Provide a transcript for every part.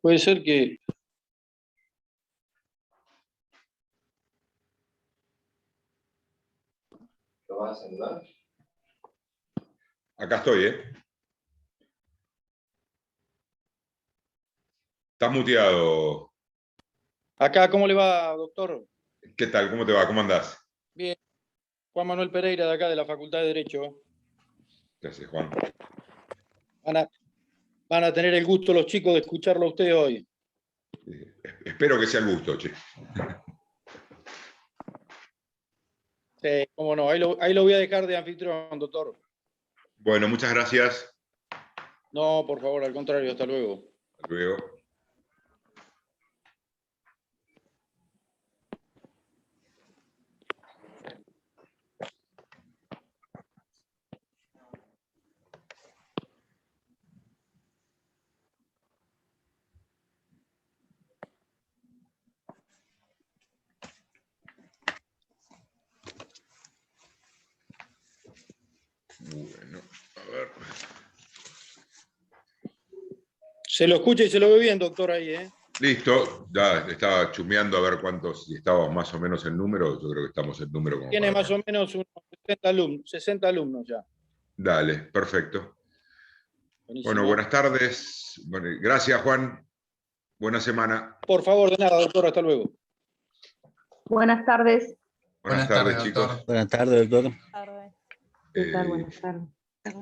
Puede ser que... ¿Lo vas a saludar? Acá estoy, ¿eh? Estás muteado. Acá, ¿cómo le va, doctor? ¿Qué tal? ¿Cómo te va? ¿Cómo andás? Bien. Juan Manuel Pereira, de acá, de la Facultad de Derecho. ¿Qué haces, Juan? Van a tener el gusto los chicos de escucharlo a usted hoy. Espero que sea el gusto, che. Sí, cómo no. Ahí lo voy a dejar de anfitrión, doctor. Bueno, muchas gracias. No, por favor, al contrario, hasta luego. Hasta luego. Bueno, a ver. Se lo escucha y se lo ve bien, doctor, ahí, ¿eh? Listo, ya estaba chumeando a ver cuántos, si estábamos más o menos en número. Yo creo que estamos en número como Tiene para más o menos unos 60 alumnos ya. Dale, perfecto. Buenísimo. Bueno, buenas tardes. Bueno, gracias, Juan. Buena semana. Por favor, de nada, doctor, hasta luego. Buenas tardes. Buenas tardes, chicos. doctor. Buenas tardes, doctor. ¿Qué tal? Buenas tardes.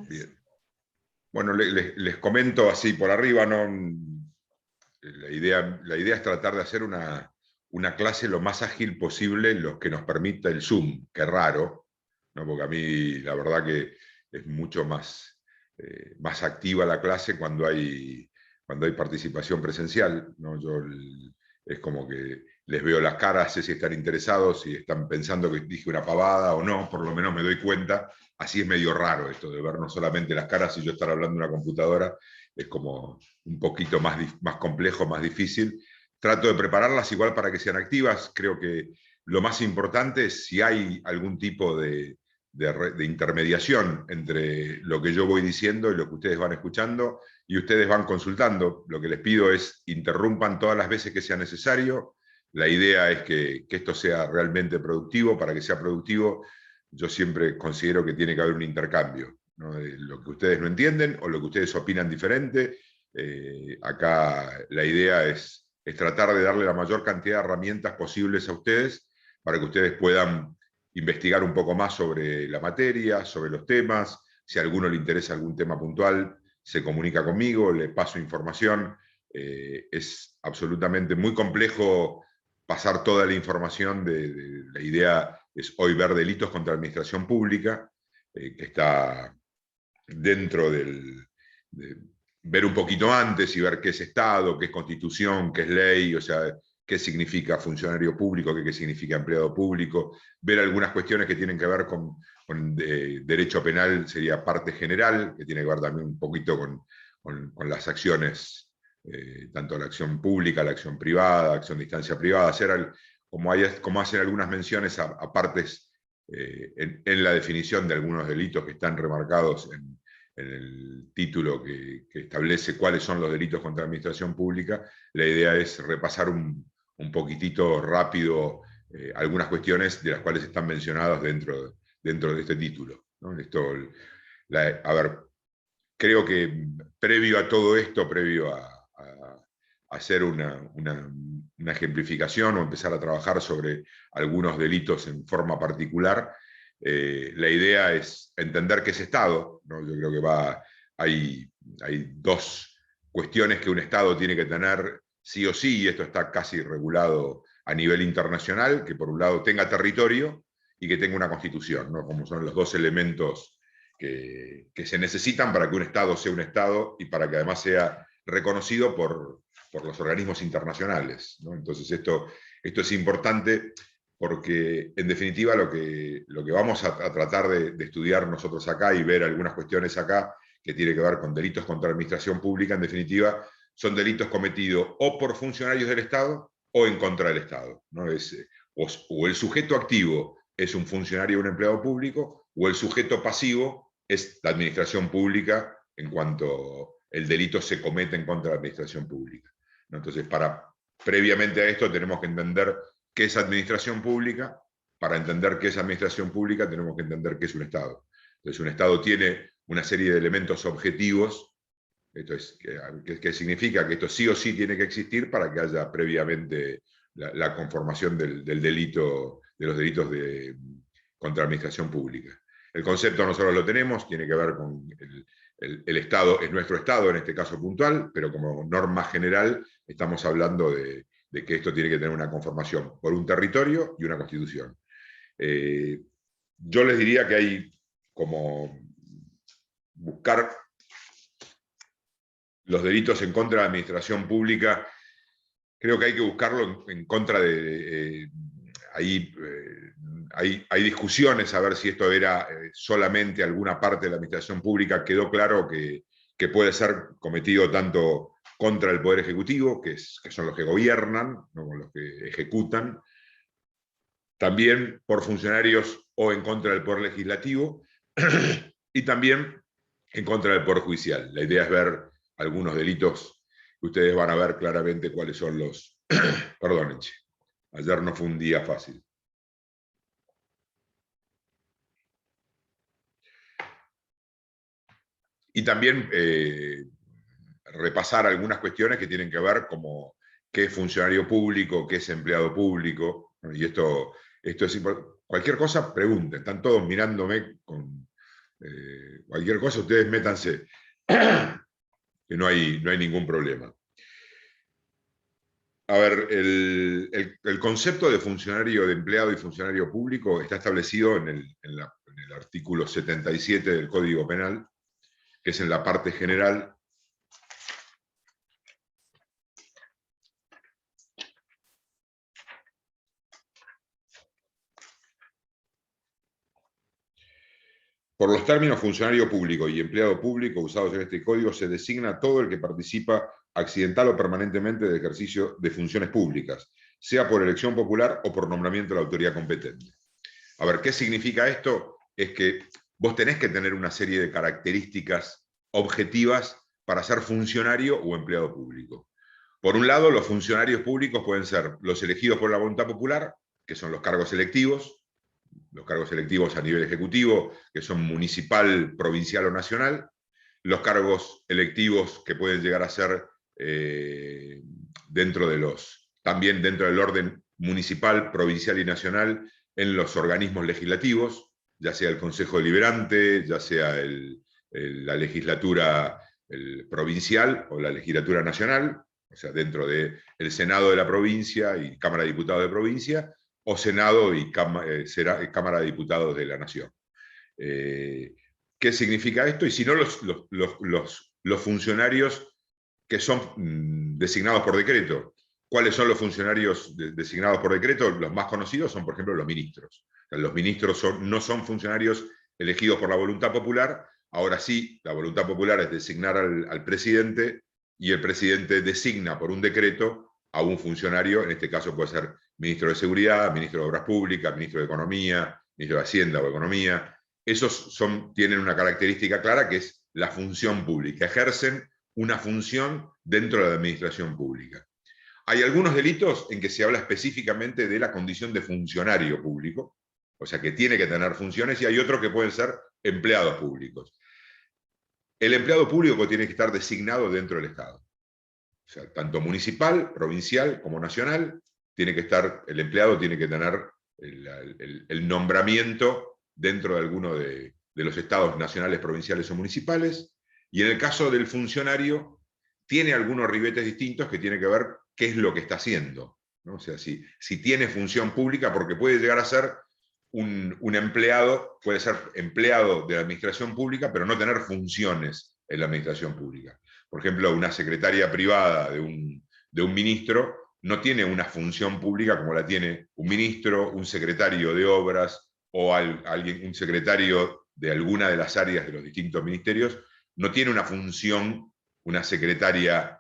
Bien. Bueno, les comento así por arriba, ¿no? La idea es tratar de hacer una clase lo más ágil posible, lo que nos permita el Zoom, que es raro, ¿no? Porque a mí la verdad que es mucho más activa la clase cuando hay participación presencial, ¿no? Es como que les veo las caras, sé si están interesados, si están pensando que dije una pavada o no, por lo menos me doy cuenta. Así es medio raro esto de ver no solamente las caras y yo estar hablando en una computadora, es como un poquito más complejo, más difícil. Trato de prepararlas igual para que sean activas. Creo que lo más importante es si hay algún tipo de intermediación entre lo que yo voy diciendo y lo que ustedes van escuchando y ustedes van consultando. Lo que les pido es interrumpan todas las veces que sea necesario. La idea es que esto sea realmente productivo. Para que sea productivo, yo siempre considero que tiene que haber un intercambio, ¿no? De lo que ustedes no entienden o lo que ustedes opinan diferente. Acá la idea es tratar de darle la mayor cantidad de herramientas posibles a ustedes para que ustedes puedan investigar un poco más sobre la materia, sobre los temas. Si a alguno le interesa algún tema puntual, se comunica conmigo, le paso información. Es absolutamente muy complejo pasar toda la información. La idea es hoy ver delitos contra la administración pública, que está dentro de ver un poquito antes y ver qué es Estado, qué es Constitución, qué es ley, o sea, qué significa funcionario público, qué significa empleado público, ver algunas cuestiones que tienen que ver con derecho penal, sería parte general, que tiene que ver también un poquito con las acciones, tanto la acción pública, la acción privada, acción de instancia privada, hacer como hacen algunas menciones a partes en la definición de algunos delitos que están remarcados en el título que establece cuáles son los delitos contra la administración pública. La idea es repasar un poquitito rápido algunas cuestiones de las cuales están mencionadas dentro de este título, ¿no? A ver, creo que previo a todo esto, previo a hacer una ejemplificación o empezar a trabajar sobre algunos delitos en forma particular, la idea es entender qué es Estado, ¿no? Yo creo que hay dos cuestiones que un Estado tiene que tener sí o sí, y esto está casi regulado a nivel internacional, que por un lado tenga territorio y que tenga una constitución, ¿no? Como son los dos elementos que se necesitan para que un Estado sea un Estado y para que además sea reconocido por los organismos internacionales, ¿no? Entonces esto es importante porque en definitiva lo que vamos a tratar de estudiar nosotros acá y ver algunas cuestiones acá que tiene que ver con delitos contra la administración pública, en definitiva son delitos cometidos o por funcionarios del Estado o en contra del Estado, ¿no? O el sujeto activo es un funcionario o un empleado público, o el sujeto pasivo es la administración pública en cuanto el delito se comete en contra de la administración pública, ¿no? Entonces, previamente a esto tenemos que entender qué es administración pública. Para entender qué es administración pública tenemos que entender qué es un Estado. Entonces, un Estado tiene una serie de elementos objetivos. Esto es, que significa que esto sí o sí tiene que existir para que haya previamente la conformación del delito, de los delitos contra la administración pública. El concepto nosotros lo tenemos, tiene que ver con el Estado, es nuestro Estado en este caso puntual, pero como norma general estamos hablando de que esto tiene que tener una conformación por un territorio y una constitución. Yo les diría que hay como buscar los delitos en contra de la administración pública, creo que hay que buscarlo en contra de... Hay discusiones a ver si esto era solamente alguna parte de la administración pública. Quedó claro que puede ser cometido tanto contra el Poder Ejecutivo, que son los que gobiernan, no los que ejecutan, también por funcionarios o en contra del Poder Legislativo, y también en contra del Poder Judicial. La idea es ver algunos delitos que ustedes van a ver claramente cuáles son los... Perdonen, ayer no fue un día fácil. Y también repasar algunas cuestiones que tienen que ver como qué es funcionario público, qué es empleado público, y esto es importante. Cualquier cosa, pregunten, están todos mirándome con cualquier cosa, ustedes métanse, que no hay ningún problema. A ver, el concepto de funcionario, de empleado y funcionario público está establecido en el artículo 77 del Código Penal, que es en la parte general. Por los términos funcionario público y empleado público usados en este código se designa todo el que participa accidental o permanentemente del ejercicio de funciones públicas, sea por elección popular o por nombramiento de la autoridad competente. A ver, ¿qué significa esto? Es que vos tenés que tener una serie de características objetivas para ser funcionario o empleado público. Por un lado, los funcionarios públicos pueden ser los elegidos por la voluntad popular, que son los cargos electivos a nivel ejecutivo, que son municipal, provincial o nacional, los cargos electivos que pueden llegar a ser también dentro del orden municipal, provincial y nacional, en los organismos legislativos, ya sea el Consejo Deliberante, ya sea la legislatura provincial o la legislatura nacional, o sea, dentro del Senado de la provincia y Cámara de Diputados de provincia, o Senado y Cámara de Diputados de la Nación. ¿Qué significa esto? Y si no, los funcionarios que son designados por decreto. ¿Cuáles son los funcionarios designados por decreto? Los más conocidos son, por ejemplo, los ministros. O sea, los ministros no son funcionarios elegidos por la voluntad popular. Ahora sí, la voluntad popular es designar al presidente, y el presidente designa por un decreto a un funcionario, en este caso puede ser ministro de Seguridad, ministro de Obras Públicas, ministro de Economía, ministro de Hacienda o Economía. Esos tienen una característica clara, que es la función pública. Ejercen una función dentro de la administración pública. Hay algunos delitos en que se habla específicamente de la condición de funcionario público, o sea que tiene que tener funciones, y hay otros que pueden ser empleados públicos. El empleado público tiene que estar designado dentro del Estado. O sea, tanto municipal, provincial como nacional, el empleado tiene que tener el nombramiento dentro de alguno de los estados nacionales, provinciales o municipales, y en el caso del funcionario, tiene algunos ribetes distintos que tienen que ver qué es lo que está haciendo, ¿no? O sea, si tiene función pública, porque puede llegar a ser un empleado, puede ser empleado de la administración pública, pero no tener funciones en la administración pública. Por ejemplo, una secretaria privada de un ministro no tiene una función pública como la tiene un ministro, un secretario de obras o un secretario de alguna de las áreas de los distintos ministerios. No tiene una función, una secretaria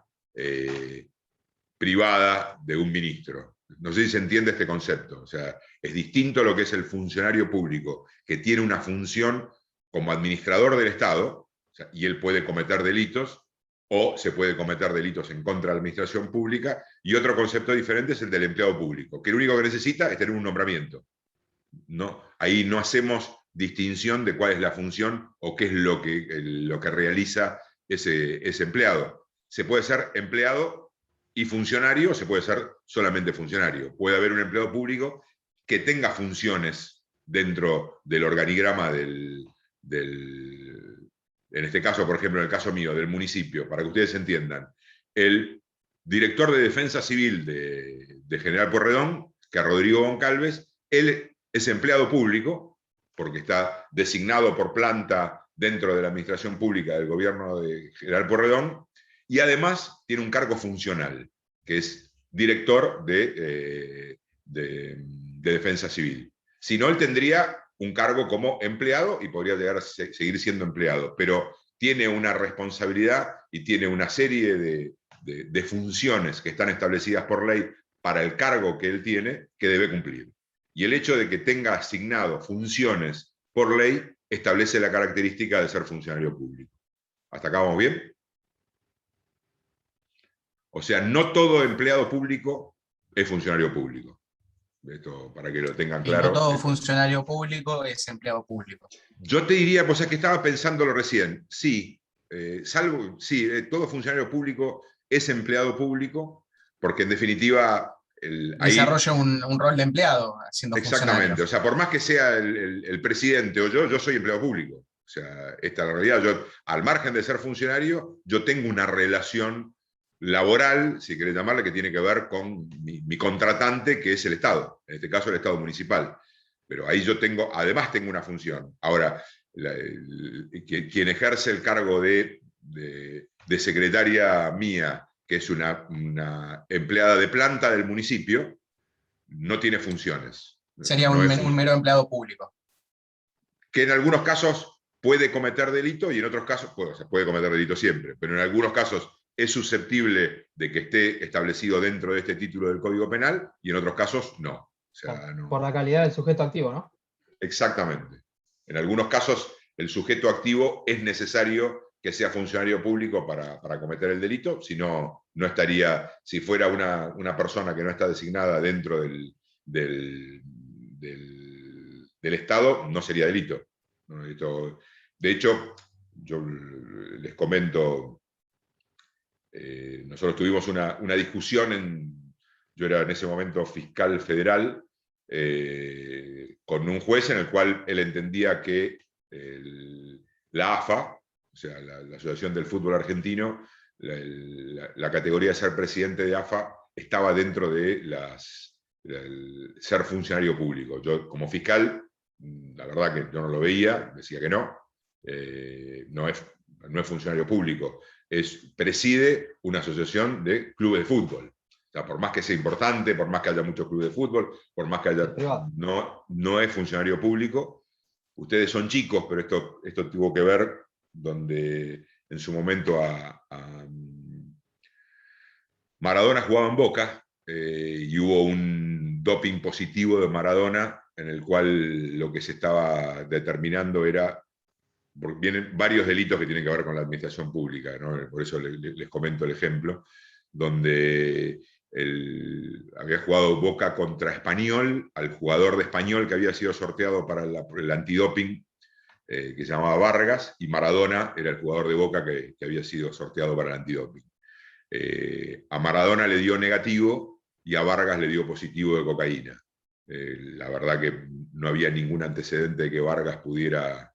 privada de un ministro. No sé si se entiende este concepto. O sea, es distinto lo que es el funcionario público, que tiene una función como administrador del Estado, o sea, y él puede cometer delitos, o se puede cometer delitos en contra de la administración pública, y otro concepto diferente es el del empleado público, que lo único que necesita es tener un nombramiento. ¿No? Ahí no hacemos distinción de cuál es la función o qué es lo que realiza ese empleado. Se puede ser empleado y funcionario, o se puede ser solamente funcionario. Puede haber un empleado público que tenga funciones dentro del organigrama en este caso, por ejemplo, en el caso mío, del municipio, para que ustedes entiendan. El director de Defensa Civil de General Pueyrredón, que es Rodrigo Goncalves, él es empleado público, porque está designado por planta dentro de la administración pública del gobierno de General Pueyrredón, y además tiene un cargo funcional, que es director de Defensa Civil. Si no, él tendría un cargo como empleado y podría llegar a seguir siendo empleado, pero tiene una responsabilidad y tiene una serie de funciones que están establecidas por ley para el cargo que él tiene, que debe cumplir. Y el hecho de que tenga asignado funciones por ley establece la característica de ser funcionario público. ¿Hasta acá vamos bien? O sea, no todo empleado público es funcionario público. Esto para que lo tengan claro. Y no todo funcionario público es empleado público. Yo te diría, pues es que estaba pensándolo recién, sí, todo funcionario público es empleado público, porque en definitiva... Desarrolla un rol de empleado siendo funcionario. Exactamente, o sea, por más que sea el presidente o yo soy empleado público. O sea, esta es la realidad. Yo, al margen de ser funcionario, yo tengo una relación laboral, si querés llamarla, que tiene que ver con mi contratante, que es el Estado, en este caso el Estado municipal. Pero ahí yo además tengo una función. Ahora, quien ejerce el cargo de secretaria mía, que es una empleada de planta del municipio, no tiene funciones. Sería un mero empleado público. Que en algunos casos puede cometer delito y en otros casos, puede cometer delito siempre, pero en algunos casos es susceptible de que esté establecido dentro de este título del Código Penal y en otros casos no. O sea, no. Por la calidad del sujeto activo, ¿no? Exactamente. En algunos casos el sujeto activo es necesario que sea funcionario público para cometer el delito, si no, no estaría, si fuera una persona que no está designada dentro del Estado, no sería delito. De hecho, yo les comento, nosotros tuvimos una discusión, yo era en ese momento fiscal federal, con un juez en el cual él entendía que la AFA, o sea, la Asociación del Fútbol Argentino, la categoría de ser presidente de AFA estaba dentro de ser funcionario público. Yo, como fiscal, la verdad que yo no lo veía, decía que no es funcionario público, preside una asociación de clubes de fútbol. O sea, por más que sea importante, por más que haya muchos clubes de fútbol, por más que haya... No es funcionario público. Ustedes son chicos, pero esto tuvo que ver donde en su momento Maradona jugaba en Boca y hubo un doping positivo de Maradona en el cual lo que se estaba determinando era, porque vienen varios delitos que tienen que ver con la administración pública, ¿no? Por eso les comento el ejemplo, donde había jugado Boca contra Español, al jugador de Español que había sido sorteado para el antidoping, que se llamaba Vargas, y Maradona era el jugador de Boca que había sido sorteado para el antidoping. A Maradona le dio negativo y a Vargas le dio positivo de cocaína. La verdad que no había ningún antecedente de que Vargas pudiera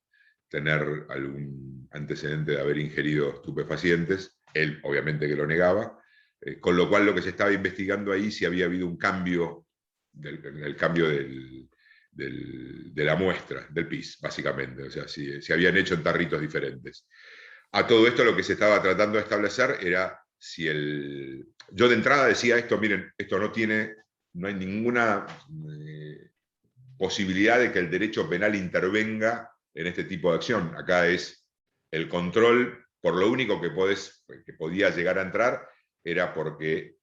tener algún antecedente de haber ingerido estupefacientes. Él obviamente que lo negaba, con lo cual lo que se estaba investigando ahí si había habido un cambio, el cambio de la muestra, del PIS, básicamente, o sea, si habían hecho en tarritos diferentes. A todo esto lo que se estaba tratando de establecer era si yo de entrada decía esto, miren, esto no hay ninguna posibilidad de que el derecho penal intervenga en este tipo de acción. Acá es el control, por lo único que podía llegar a entrar era porque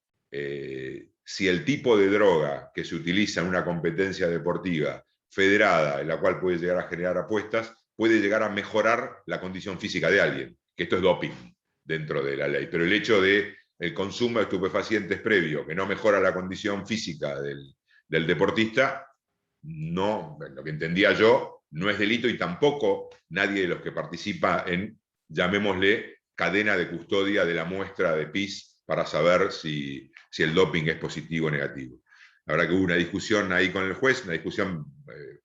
si el tipo de droga que se utiliza en una competencia deportiva federada, en la cual puede llegar a generar apuestas, puede llegar a mejorar la condición física de alguien, que esto es doping. dentro de la ley. Pero el hecho de el consumo de estupefacientes previo, que no mejora la condición física del deportista, no, lo que entendía yo, no es delito y tampoco nadie de los que participa en, llamémosle, cadena de custodia de la muestra de PIS para saber si el doping es positivo o negativo. La verdad que hubo una discusión ahí con el juez, una discusión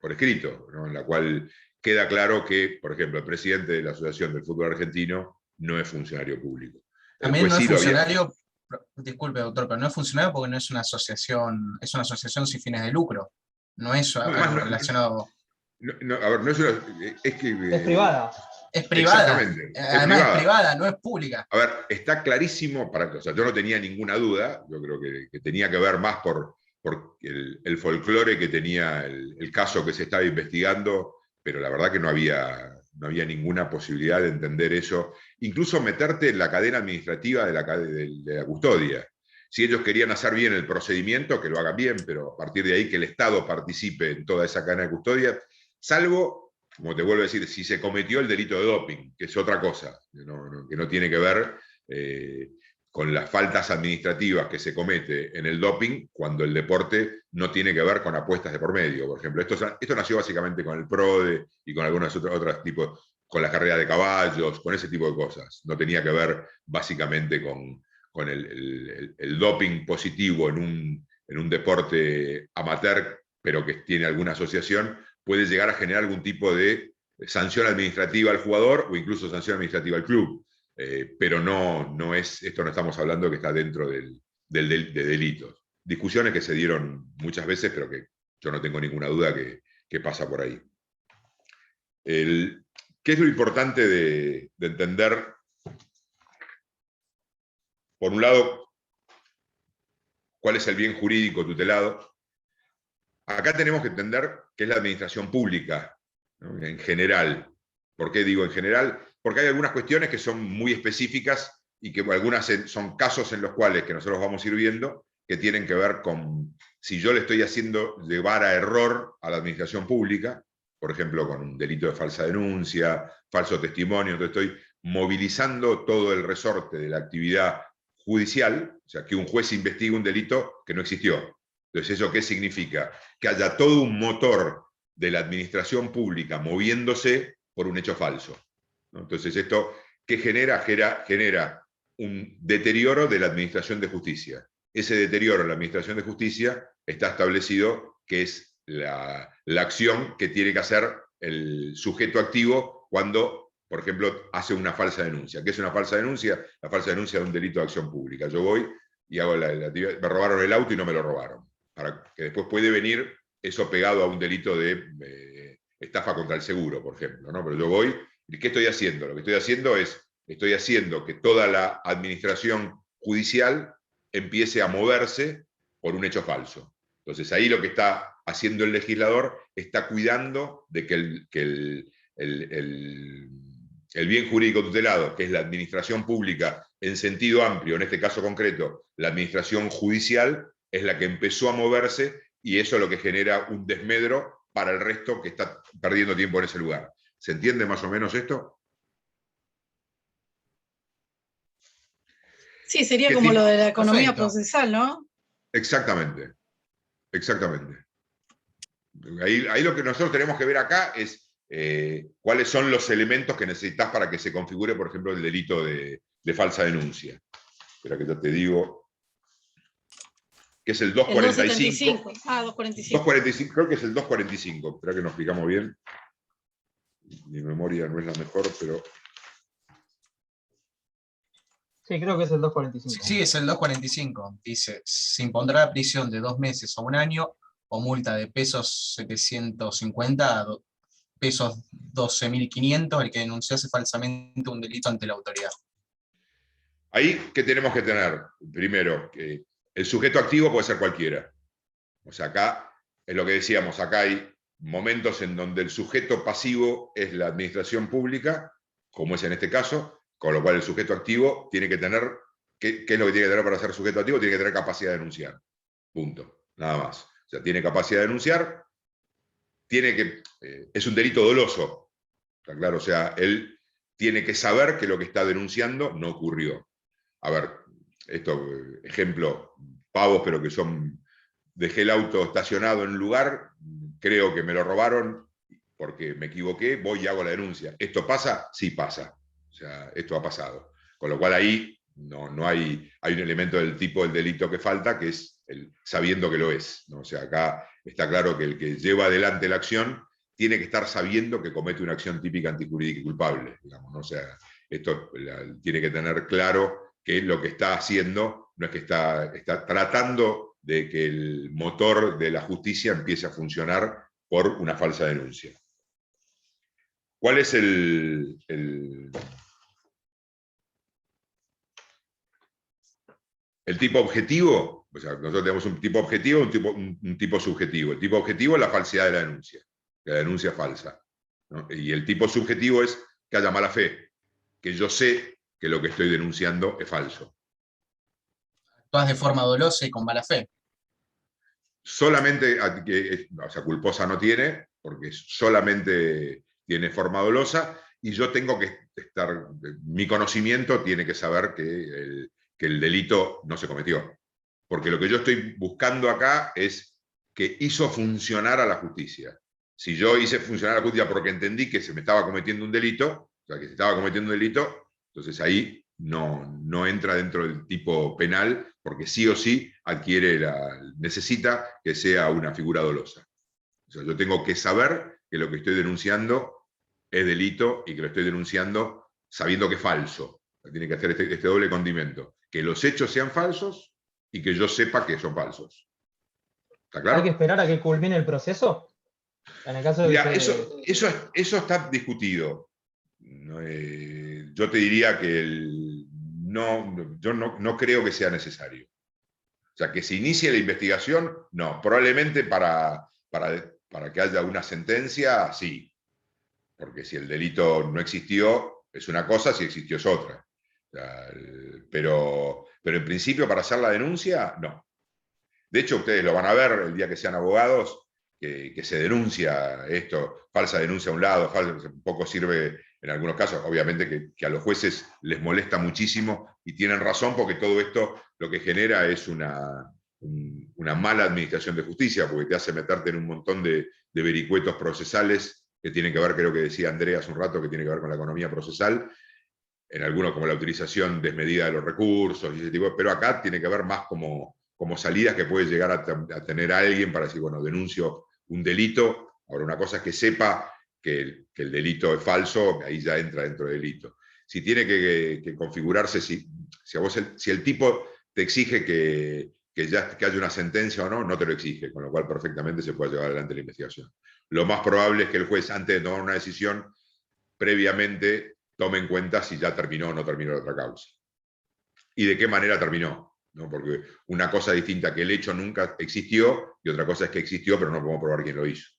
por escrito, ¿no? En la cual queda claro que, por ejemplo, el presidente de la Asociación del Fútbol Argentino no es funcionario público. También no es funcionario, disculpe doctor, pero no es funcionario porque no es una asociación sin fines de lucro. No es algo relacionado. A ver, no es una. Es privada. Es privada. Exactamente. Además es privada, no es pública. A ver, está clarísimo, o sea, yo no tenía ninguna duda, yo creo que tenía que ver más por el folclore que tenía el caso que se estaba investigando, pero la verdad que no había ninguna posibilidad de entender eso, incluso meterte en la cadena administrativa de la custodia. Si ellos querían hacer bien el procedimiento, que lo hagan bien, pero a partir de ahí que el Estado participe en toda esa cadena de custodia, salvo, como te vuelvo a decir, si se cometió el delito de doping, que es otra cosa, que no tiene que ver con las faltas administrativas que se comete en el doping cuando el deporte no tiene que ver con apuestas de por medio. Por ejemplo, esto nació básicamente con el PRODE y con algunos otros tipos, con las carreras de caballos, con ese tipo de cosas. No tenía que ver básicamente con el doping positivo en un deporte amateur, pero que tiene alguna asociación, puede llegar a generar algún tipo de sanción administrativa al jugador o incluso sanción administrativa al club. Pero esto no estamos hablando que está dentro de delitos. Discusiones que se dieron muchas veces, pero que yo no tengo ninguna duda que pasa por ahí. ¿Qué es lo importante de entender? Por un lado, ¿cuál es el bien jurídico tutelado? Acá tenemos que entender qué es la administración pública, ¿no? En general. ¿Por qué digo en general? Porque hay algunas cuestiones que son muy específicas y que algunas son casos en los cuales que nosotros vamos a ir viendo que tienen que ver con si yo le estoy haciendo llevar a error a la administración pública, por ejemplo, con un delito de falsa denuncia, falso testimonio, entonces estoy movilizando todo el resorte de la actividad judicial, o sea, que un juez investigue un delito que no existió. Entonces, ¿eso qué significa? Que haya todo un motor de la administración pública moviéndose por un hecho falso, ¿no? Entonces, ¿esto qué genera? Genera un deterioro de la administración de justicia. Ese deterioro en la administración de justicia está establecido que es la acción que tiene que hacer el sujeto activo cuando, por ejemplo, hace una falsa denuncia. ¿Qué es una falsa denuncia? La falsa denuncia de un delito de acción pública. Yo voy y hago la actividad, me robaron el auto y no me lo robaron. Para que después puede venir eso pegado a un delito de estafa contra el seguro, por ejemplo, ¿no? Pero yo voy, ¿y qué estoy haciendo? Lo que estoy haciendo es, estoy haciendo que toda la administración judicial empiece a moverse por un hecho falso. Entonces ahí lo que está haciendo el legislador está cuidando de que el bien jurídico tutelado, que es la administración pública en sentido amplio, en este caso concreto, la administración judicial, es la que empezó a moverse y eso es lo que genera un desmedro para el resto que está perdiendo tiempo en ese lugar. ¿Se entiende más o menos esto? Sí, sería como lo de la economía Perfecto. procesal, ¿no? Exactamente. Exactamente. Ahí lo que nosotros tenemos que ver acá es cuáles son los elementos que necesitas para que se configure, por ejemplo, el delito de falsa denuncia. Espera que yo te digo, que es el 245. 275. Ah, 245. 245, creo que es el 245. Espera que nos explicamos bien. Mi memoria no es la mejor, pero... Sí, creo que es el 245. Sí, es el 245. Dice, se impondrá prisión de 2 meses a 1 año o multa de pesos 750 a pesos 12.500 el que denunciase falsamente un delito ante la autoridad. Ahí, ¿qué tenemos que tener? Primero, que el sujeto activo puede ser cualquiera. O sea, acá es lo que decíamos, acá hay momentos en donde el sujeto pasivo es la administración pública, como es en este caso, con lo cual el sujeto activo tiene que tener, ¿qué es lo que tiene que tener para ser sujeto activo? Tiene que tener capacidad de denunciar. Punto. Nada más. O sea, tiene capacidad de denunciar, es un delito doloso. Está claro, o sea, él tiene que saber que lo que está denunciando no ocurrió. A ver, esto, ejemplo, pavos, pero que son, dejé el auto estacionado en un lugar, creo que me lo robaron porque me equivoqué, voy y hago la denuncia. ¿Esto pasa? Sí pasa. O sea, esto ha pasado. Con lo cual ahí no hay un elemento del tipo del delito que falta, que es el sabiendo que lo es, ¿no? O sea, acá está claro que el que lleva adelante la acción tiene que estar sabiendo que comete una acción típica antijurídica y culpable, digamos, ¿no? O sea, esto tiene que tener claro que lo que está haciendo no es que está tratando de que el motor de la justicia empiece a funcionar por una falsa denuncia. ¿Cuál es el tipo objetivo? O sea, nosotros tenemos un tipo objetivo y un tipo subjetivo. El tipo objetivo es la falsedad de la denuncia, que la denuncia es falsa, ¿no? Y el tipo subjetivo es que haya mala fe, que yo sé que lo que estoy denunciando es falso. Actúas de forma dolosa y con mala fe. Solamente, o sea, culposa no tiene, porque solamente tiene forma dolosa, y yo tengo que estar, mi conocimiento tiene que saber que el delito no se cometió. Porque lo que yo estoy buscando acá es que hizo funcionar a la justicia. Si yo hice funcionar a la justicia porque entendí que se me estaba cometiendo un delito, o sea, que se estaba cometiendo un delito, entonces ahí no entra dentro del tipo penal, porque sí o sí necesita que sea una figura dolosa. O sea, yo tengo que saber que lo que estoy denunciando es delito y que lo estoy denunciando sabiendo que es falso. Tiene que hacer este doble condimento. Que los hechos sean falsos y que yo sepa que son falsos. ¿Está claro? ¿Hay que esperar a que culmine el proceso? En el caso de Mira, que eso está discutido. Yo te diría que yo no creo que sea necesario. O sea, que se inicie la investigación, no. Probablemente para que haya una sentencia, sí. Porque si el delito no existió, es una cosa, si existió es otra. O sea, pero en principio, para hacer la denuncia, no. De hecho, ustedes lo van a ver el día que sean abogados, que se denuncia esto, falsa denuncia a un lado, un poco sirve en algunos casos, obviamente que a los jueces les molesta muchísimo y tienen razón, porque todo esto lo que genera es una mala administración de justicia, porque te hace meterte en un montón de vericuetos procesales que tienen que ver, creo que decía Andrea hace un rato, que tiene que ver con la economía procesal, en algunos como la utilización desmedida de los recursos, y ese tipo, pero acá tiene que ver más como salidas que puede llegar a tener alguien para decir, bueno, denuncio un delito. Ahora, una cosa es que sepa que el delito es falso, ahí ya entra dentro del delito. Si tiene que configurarse, si el tipo te exige que haya una sentencia o no, no te lo exige, con lo cual perfectamente se puede llevar adelante la investigación. Lo más probable es que el juez, antes de tomar una decisión, previamente tome en cuenta si ya terminó o no terminó la otra causa. Y de qué manera terminó, ¿no? Porque una cosa distinta que el hecho nunca existió, y otra cosa es que existió, pero no podemos probar quién lo hizo.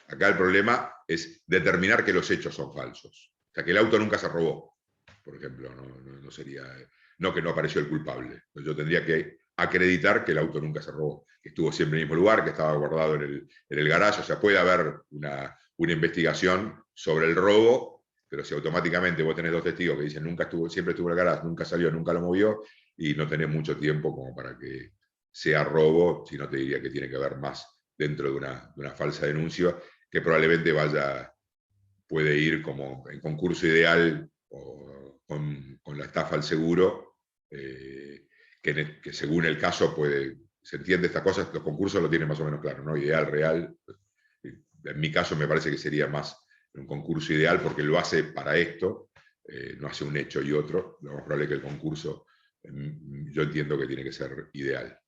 Acá el problema es determinar que los hechos son falsos. O sea, que el auto nunca se robó, por ejemplo, no sería, no que no apareció el culpable. Yo tendría que acreditar que el auto nunca se robó, que estuvo siempre en el mismo lugar, que estaba guardado en el garaje. O sea, puede haber una investigación sobre el robo, pero si automáticamente vos tenés dos testigos que dicen siempre estuvo en el garaje, nunca salió, nunca lo movió, y no tenés mucho tiempo como para que sea robo, sino te diría que tiene que ver más dentro de una falsa denuncia, que probablemente puede ir como en concurso ideal o con la estafa al seguro, que según el caso se entiende estas cosas, los concursos lo tienen más o menos claro, ¿no? Ideal, real. En mi caso me parece que sería más un concurso ideal porque lo hace para esto, no hace un hecho y otro. Lo más probable es que el concurso, yo entiendo que tiene que ser ideal.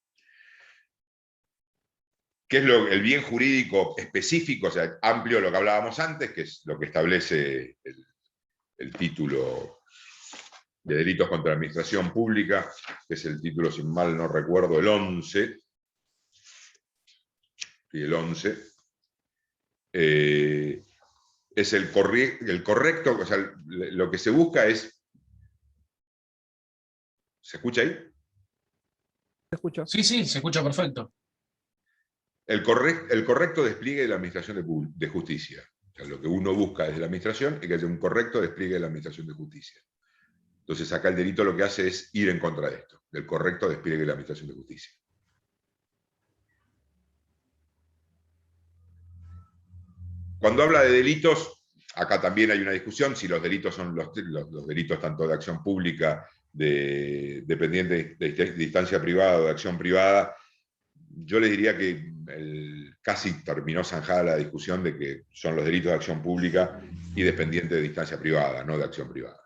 ¿Qué es el bien jurídico específico, o sea, amplio, lo que hablábamos antes, que es lo que establece el título de delitos contra la administración pública, que es el título, si mal no recuerdo, el 11, y el 11, es el correcto, o sea, lo que se busca es... ¿Se escucha ahí? ¿Se escucha? Sí, sí, se escucha perfecto. El correcto despliegue de la administración de justicia. O sea, lo que uno busca desde la administración es que haya un correcto despliegue de la administración de justicia. Entonces acá el delito lo que hace es ir en contra de esto, del correcto despliegue de la administración de justicia. Cuando habla de delitos, acá también hay una discusión si los delitos son los delitos tanto de acción pública, dependiente de instancia privada o de acción privada. Yo les diría que casi terminó zanjada la discusión de que son los delitos de acción pública y dependientes de instancia privada, no de acción privada.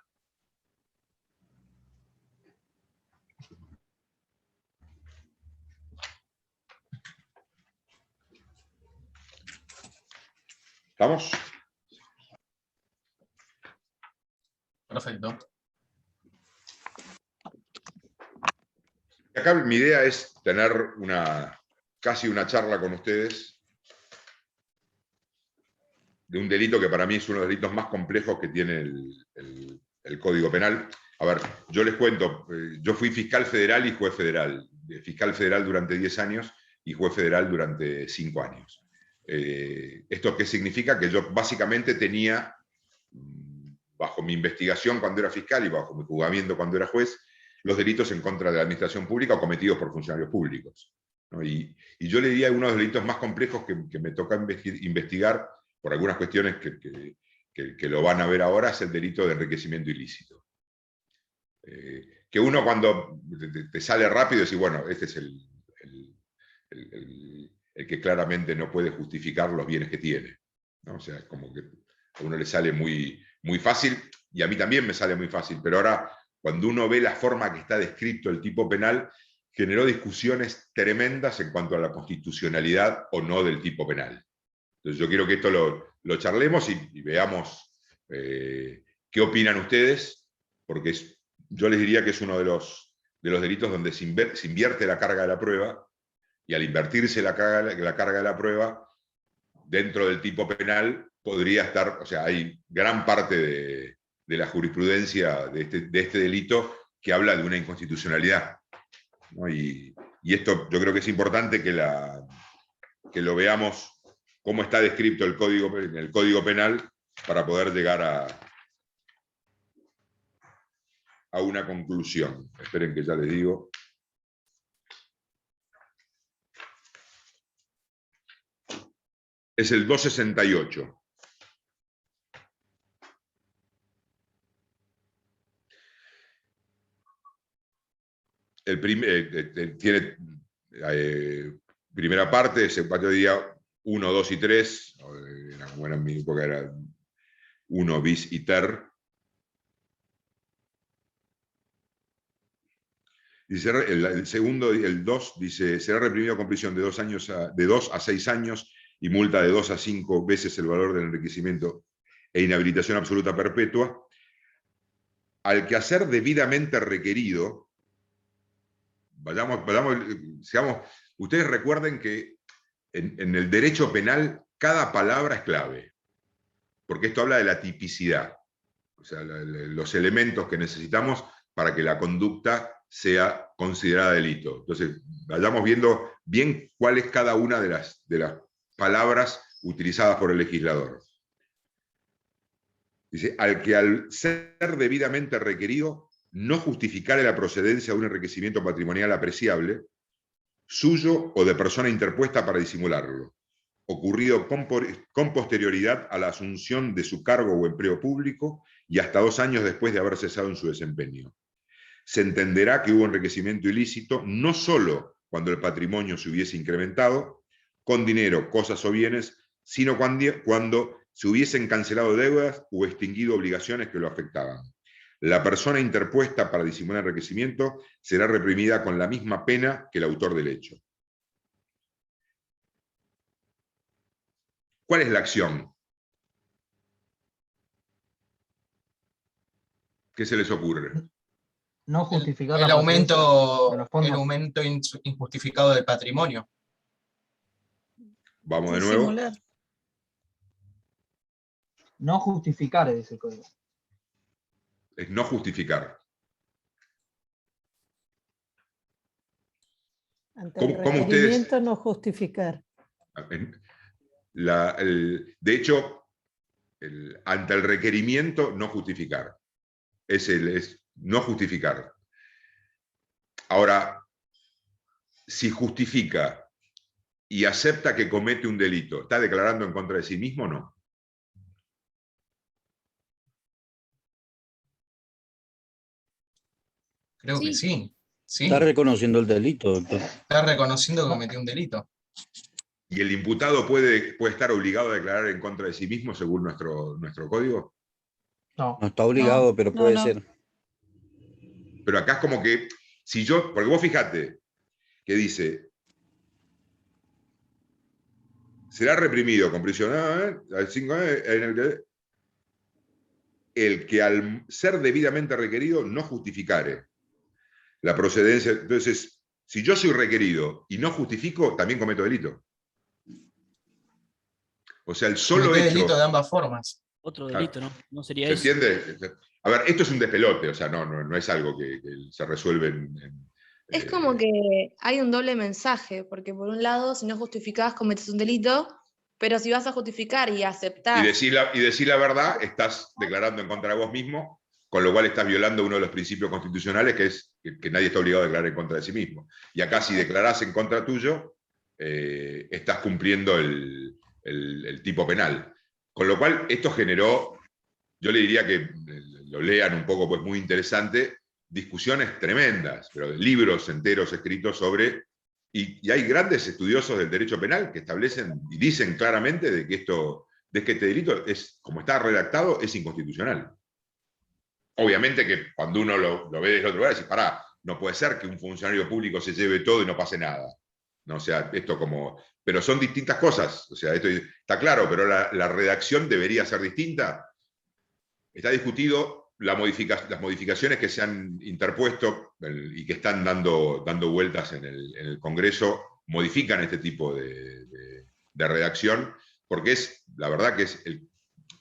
¿Estamos? Perfecto. Acá mi idea es tener casi una charla con ustedes de un delito que para mí es uno de los delitos más complejos que tiene el Código Penal. A ver, yo les cuento, yo fui fiscal federal y juez federal. Fiscal federal durante 10 años y juez federal durante 5 años. ¿Esto qué significa? Que yo básicamente tenía, bajo mi investigación cuando era fiscal y bajo mi juzgamiento cuando era juez, los delitos en contra de la administración pública o cometidos por funcionarios públicos, ¿no? Y yo le diría que uno de los delitos más complejos que me toca investigar, por algunas cuestiones que lo van a ver ahora, es el delito de enriquecimiento ilícito. Que uno cuando te sale rápido dice, bueno, este es el que claramente no puede justificar los bienes que tiene, ¿no? O sea, es como que a uno le sale muy, muy fácil, y a mí también me sale muy fácil, pero ahora cuando uno ve la forma que está descrito el tipo penal, generó discusiones tremendas en cuanto a la constitucionalidad o no del tipo penal. Entonces yo quiero que esto lo charlemos y veamos qué opinan ustedes, porque yo les diría que es uno de los delitos donde se invierte la carga de la prueba, y al invertirse la carga de la prueba, dentro del tipo penal podría estar, o sea, hay gran parte de la jurisprudencia de este delito que habla de una inconstitucionalidad, ¿no? Y esto yo creo que es importante que lo veamos cómo está descrito en el Código Penal para poder llegar a una conclusión. Esperen que ya les digo. Es el 268. Tiene primera parte, se día 1, 2 y 3. Bueno, en mi época era 1 bis y ter. Dice, el segundo, el 2, dice, será reprimido con prisión de 2 a 6 años y multa de 2 a 5 veces el valor del enriquecimiento e inhabilitación absoluta perpetua al que hacer debidamente requerido. Ustedes recuerden que en el derecho penal cada palabra es clave, porque esto habla de la tipicidad, o sea, los elementos que necesitamos para que la conducta sea considerada delito. Entonces, vayamos viendo bien cuál es cada una de las palabras utilizadas por el legislador. Dice, al que al ser debidamente requerido no justificare la procedencia de un enriquecimiento patrimonial apreciable, suyo o de persona interpuesta para disimularlo, ocurrido con posterioridad a la asunción de su cargo o empleo público y hasta 2 años después de haber cesado en su desempeño. Se entenderá que hubo enriquecimiento ilícito no solo cuando el patrimonio se hubiese incrementado, con dinero, cosas o bienes, sino cuando se hubiesen cancelado deudas o extinguido obligaciones que lo afectaban. La persona interpuesta para disimular enriquecimiento será reprimida con la misma pena que el autor del hecho. ¿Cuál es la acción? ¿Qué se les ocurre? No justificar El la procedencia de los fondos. aumento injustificado del patrimonio. Vamos de nuevo. Disimular. No justificar, dice el código. Es no justificar. Ante ¿Cómo el ustedes- requerimiento no justificar. De hecho, ante el requerimiento, no justificar. Es no justificar. Ahora, si justifica y acepta que comete un delito, ¿está declarando en contra de sí mismo o no? Creo que sí. Sí, Está reconociendo el delito, doctor. está reconociendo que cometió un delito. ¿Y el imputado puede estar obligado a declarar en contra de sí mismo según nuestro código? No. No está obligado, pero no, puede no. ser. Pero acá es como que, si yo, porque vos fijate, que dice, será reprimido con prisión al 5 el que al ser debidamente requerido no justificare la procedencia. Entonces, si yo soy requerido y no justifico, también cometo delito. O sea, el solo Cometió hecho... delito de ambas formas. Otro Claro. delito, ¿no? No sería ¿Se eso. entiende? A ver, esto es un despelote, o sea, no es algo que se resuelve en Es como que hay un doble mensaje, porque por un lado, si no justificás, cometes un delito, pero si vas a justificar y aceptar... y decir la verdad, estás declarando en contra de vos mismo, con lo cual estás violando uno de los principios constitucionales, que es que nadie está obligado a declarar en contra de sí mismo. Y acá, si declarás en contra tuyo, estás cumpliendo el tipo penal. Con lo cual, esto generó, yo le diría que lo lean un poco, pues muy interesante, discusiones tremendas, pero libros enteros escritos sobre... Y hay grandes estudiosos del derecho penal que establecen y dicen claramente de que este delito, como está redactado, es inconstitucional. Obviamente que cuando uno lo ve desde otro lado, dice, pará, no puede ser que un funcionario público se lleve todo y no pase nada. ¿No? O sea, esto como... Pero son distintas cosas. O sea, esto está claro, pero la redacción debería ser distinta. Está discutido las modificaciones que se han interpuesto y que están dando vueltas en el Congreso, modifican este tipo de redacción, porque la verdad que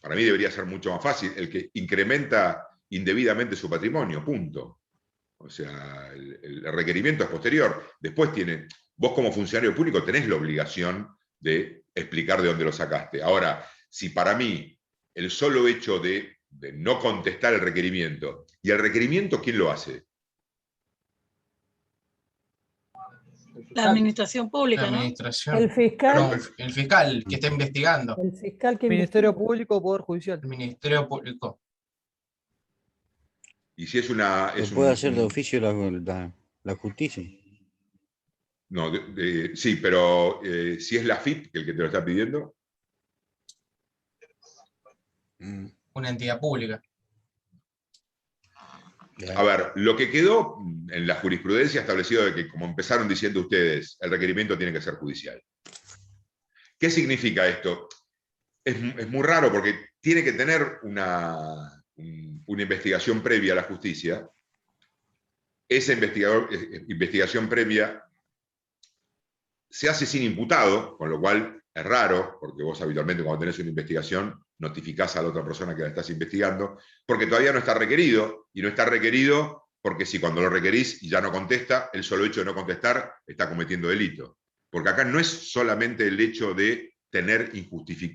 para mí debería ser mucho más fácil, el que incrementa indebidamente su patrimonio, punto. O sea, el requerimiento es posterior. Después vos como funcionario público tenés la obligación de explicar de dónde lo sacaste. Ahora, si para mí el solo hecho de no contestar el requerimiento, ¿y el requerimiento quién lo hace? La administración pública, La ¿no? administración. El fiscal. No, el fiscal que está investigando. El fiscal que Ministerio investiga. Público o Poder Judicial. El Ministerio Público. Y si es una... Lo puede hacer de oficio la justicia. No, sí, pero si es la FIP el que te lo está pidiendo. Una entidad pública. A ver, lo que quedó en la jurisprudencia establecido de que, como empezaron diciendo ustedes, el requerimiento tiene que ser judicial. ¿Qué significa esto? Es muy raro porque tiene que tener una investigación previa a la justicia. Esa investigación previa se hace sin imputado, con lo cual es raro, porque vos habitualmente cuando tenés una investigación notificás a la otra persona que la estás investigando, porque todavía no está requerido, y no está requerido porque si cuando lo requerís y ya no contesta, el solo hecho de no contestar está cometiendo delito. Porque acá no es solamente el hecho de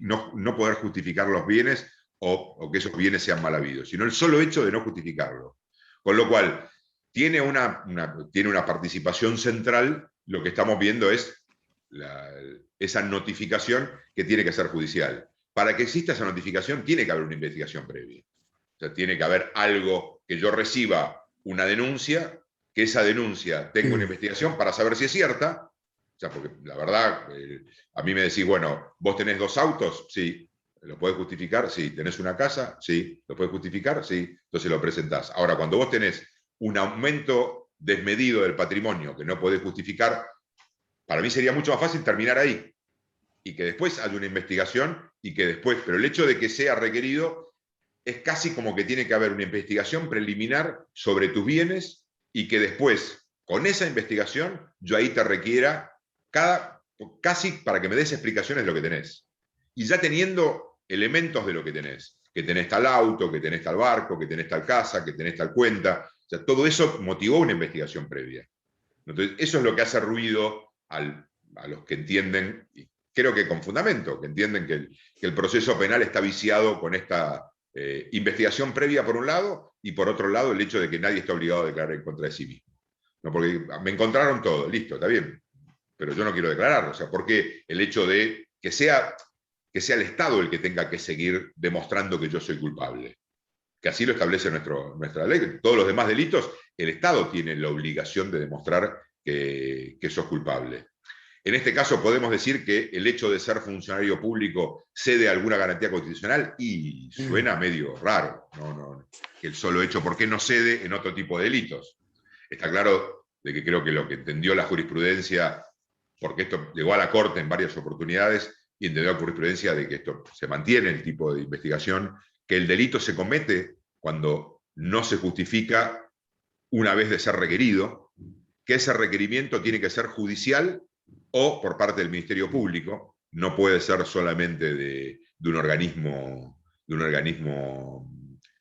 no poder justificar los bienes o que esos bienes sean mal habidos, sino el solo hecho de no justificarlo. Con lo cual, tiene una participación central, lo que estamos viendo es esa notificación que tiene que ser judicial. Para que exista esa notificación tiene que haber una investigación previa. O sea, tiene que haber algo que yo reciba una denuncia, que esa denuncia tenga una investigación para saber si es cierta. O sea, porque la verdad, a mí me decís, bueno, ¿vos tenés 2 autos? Sí. ¿Lo podés justificar? Sí. ¿Tenés una casa? Sí. ¿Lo podés justificar? Sí. Entonces lo presentás. Ahora, cuando vos tenés un aumento desmedido del patrimonio que no podés justificar, para mí sería mucho más fácil terminar ahí. Y que después haya una investigación y que después, pero el hecho de que sea requerido es casi como que tiene que haber una investigación preliminar sobre tus bienes y que después, con esa investigación, yo ahí te requiera casi para que me des explicaciones de lo que tenés. Y ya teniendo elementos de lo que tenés tal auto, que tenés tal barco, que tenés tal casa, que tenés tal cuenta, o sea, todo eso motivó una investigación previa. Entonces, eso es lo que hace ruido a los que entienden, creo que con fundamento, que entienden que el proceso penal está viciado con esta investigación previa por un lado, y por otro lado el hecho de que nadie está obligado a declarar en contra de sí mismo. ¿No? Porque me encontraron todo, listo, está bien, pero yo no quiero declarar. O sea, ¿por qué el hecho de que sea el Estado el que tenga que seguir demostrando que yo soy culpable? Que así lo establece nuestra ley. Todos los demás delitos, el Estado tiene la obligación de demostrar que sos culpable. En este caso podemos decir que el hecho de ser funcionario público cede alguna garantía constitucional, y suena medio raro, ¿no? Que el solo hecho, ¿por qué no cede en otro tipo de delitos? Está claro de que creo que lo que entendió la jurisprudencia, porque esto llegó a la Corte en varias oportunidades, y entendió la jurisprudencia de que esto se mantiene el tipo de investigación, que el delito se comete cuando no se justifica una vez de ser requerido, que ese requerimiento tiene que ser judicial o por parte del Ministerio Público, no puede ser solamente de un organismo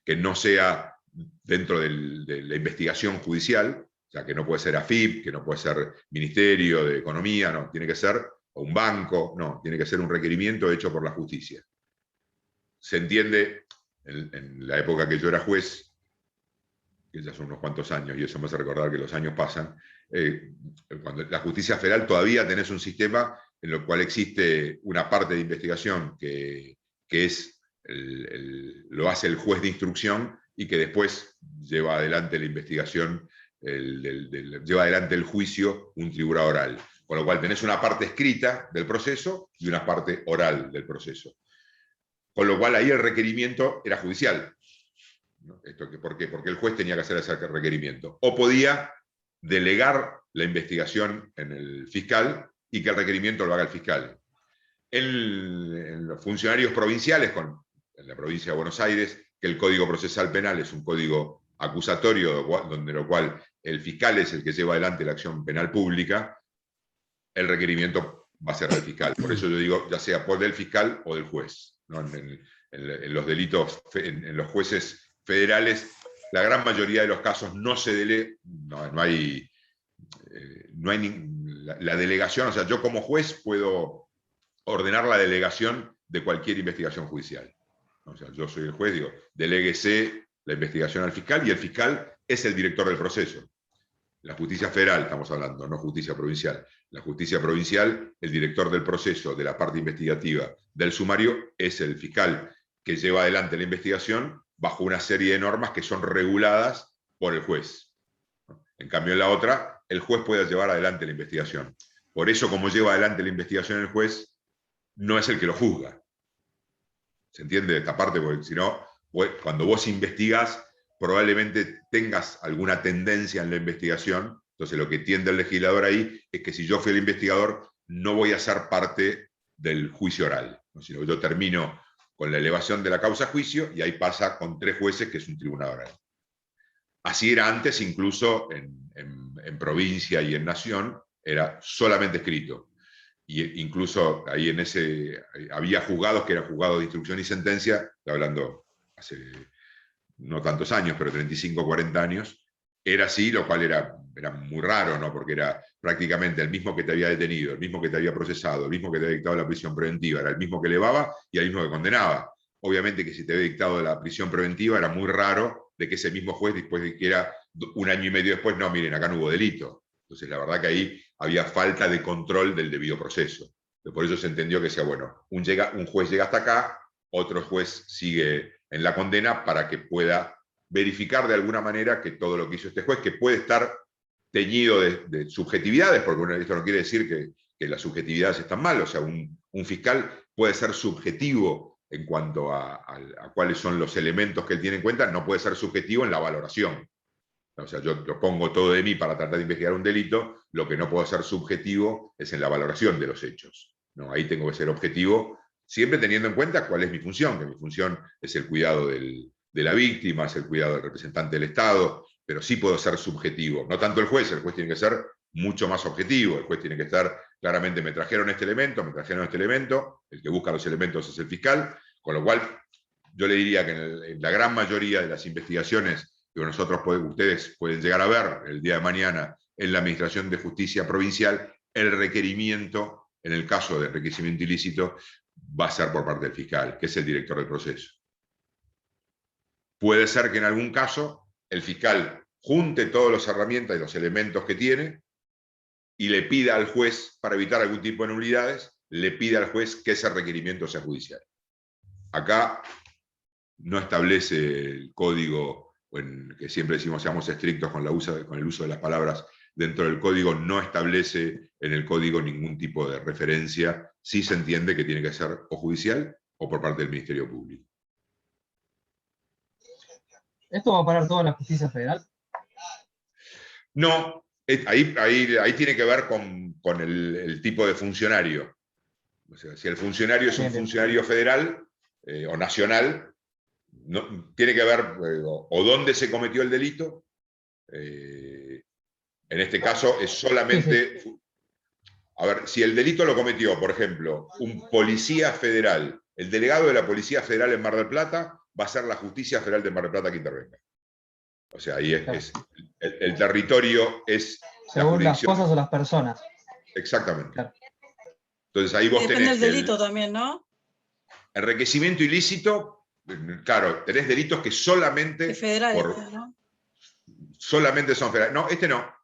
que no sea dentro de la investigación judicial, o sea, que no puede ser AFIP, que no puede ser Ministerio de Economía, no, tiene que ser, o un banco, no, tiene que ser un requerimiento hecho por la justicia. Se entiende, en la época que yo era juez, que ya son unos cuantos años, y eso me hace recordar que los años pasan, cuando la justicia federal todavía tenés un sistema en el cual existe una parte de investigación que lo hace el juez de instrucción, y que después lleva adelante la investigación, lleva adelante el juicio un tribunal oral. Con lo cual tenés una parte escrita del proceso y una parte oral del proceso. Con lo cual ahí el requerimiento era judicial. ¿Por qué? Porque el juez tenía que hacer ese requerimiento. O podía delegar la investigación en el fiscal y que el requerimiento lo haga el fiscal. En los funcionarios provinciales, en la provincia de Buenos Aires, que el Código Procesal Penal es un código acusatorio, donde lo cual el fiscal es el que lleva adelante la acción penal pública, el requerimiento va a ser del fiscal. Por eso yo digo, ya sea por del fiscal o del juez, ¿no? En los delitos, en los jueces federales, la gran mayoría de los casos no se delega, no hay la delegación. O sea, yo como juez puedo ordenar la delegación de cualquier investigación judicial. O sea, yo soy el juez, digo, deléguese la investigación al fiscal, y el fiscal es el director del proceso. La justicia federal, estamos hablando, no justicia provincial. La justicia provincial, el director del proceso, de la parte investigativa del sumario, es el fiscal que lleva adelante la investigación bajo una serie de normas que son reguladas por el juez. En cambio, en la otra, el juez puede llevar adelante la investigación. Por eso, como lleva adelante la investigación el juez, no es el que lo juzga. ¿Se entiende esta parte? Porque si no, cuando vos investigás, probablemente tengas alguna tendencia en la investigación. Entonces, lo que tiende el legislador ahí es que si yo fui el investigador, no voy a ser parte del juicio oral, ¿no? Sino que yo termino con la elevación de la causa a juicio, y ahí pasa con 3 jueces, que es un tribunal oral. Así era antes, incluso en provincia y en nación, era solamente escrito. Y incluso ahí había juzgados que eran juzgados de instrucción y sentencia, estoy hablando hace no tantos años, pero 35 o 40 años, era así, lo cual era muy raro, ¿no? Porque era prácticamente el mismo que te había detenido, el mismo que te había procesado, el mismo que te había dictado la prisión preventiva, era el mismo que elevaba y el mismo que condenaba. Obviamente que si te había dictado la prisión preventiva, era muy raro de que ese mismo juez, después de que era 1 año y medio después, no, miren, acá no hubo delito. Entonces, la verdad que ahí había falta de control del debido proceso. Por eso se entendió que decía, bueno, un juez llega hasta acá, otro juez sigue en la condena, para que pueda verificar de alguna manera que todo lo que hizo este juez, que puede estar teñido de subjetividades, porque esto no quiere decir que las subjetividades están mal. O sea, un fiscal puede ser subjetivo en cuanto a cuáles son los elementos que él tiene en cuenta, no puede ser subjetivo en la valoración. O sea, yo pongo todo de mí para tratar de investigar un delito, lo que no puedo ser subjetivo es en la valoración de los hechos, ¿no? Ahí tengo que ser objetivo, siempre teniendo en cuenta cuál es mi función, que mi función es el cuidado de la víctima, es el cuidado del representante del Estado, pero sí puedo ser subjetivo. No tanto el juez tiene que ser mucho más objetivo, el juez tiene que estar claramente, me trajeron este elemento, el que busca los elementos es el fiscal, con lo cual yo le diría que en la gran mayoría de las investigaciones que ustedes pueden llegar a ver el día de mañana en la Administración de Justicia Provincial, el requerimiento en el caso de enriquecimiento ilícito, va a ser por parte del fiscal, que es el director del proceso. Puede ser que en algún caso el fiscal junte todas las herramientas y los elementos que tiene y le pida al juez, para evitar algún tipo de nulidades, le pida al juez que ese requerimiento sea judicial. Acá no establece el código, que siempre decimos seamos estrictos con el uso de las palabras dentro del código, no establece en el código ningún tipo de referencia, sí se entiende que tiene que ser o judicial o por parte del Ministerio Público. ¿Esto va a parar toda la justicia federal? No, ahí tiene que ver con el tipo de funcionario. O sea, si el funcionario es un funcionario federal o nacional, no, tiene que ver o dónde se cometió el delito. En este caso es solamente... A ver, si el delito lo cometió, por ejemplo, un policía federal, el delegado de la Policía Federal en Mar del Plata, va a ser la Justicia Federal de Mar del Plata que intervenga. O sea, ahí el territorio es... Según las cosas o las personas. Exactamente. Claro. Entonces ahí vos Depende tenés... del delito también, ¿no? Enriquecimiento ilícito, claro, tenés delitos que solamente... Es federal, ¿no? Solamente son federales. No, este no.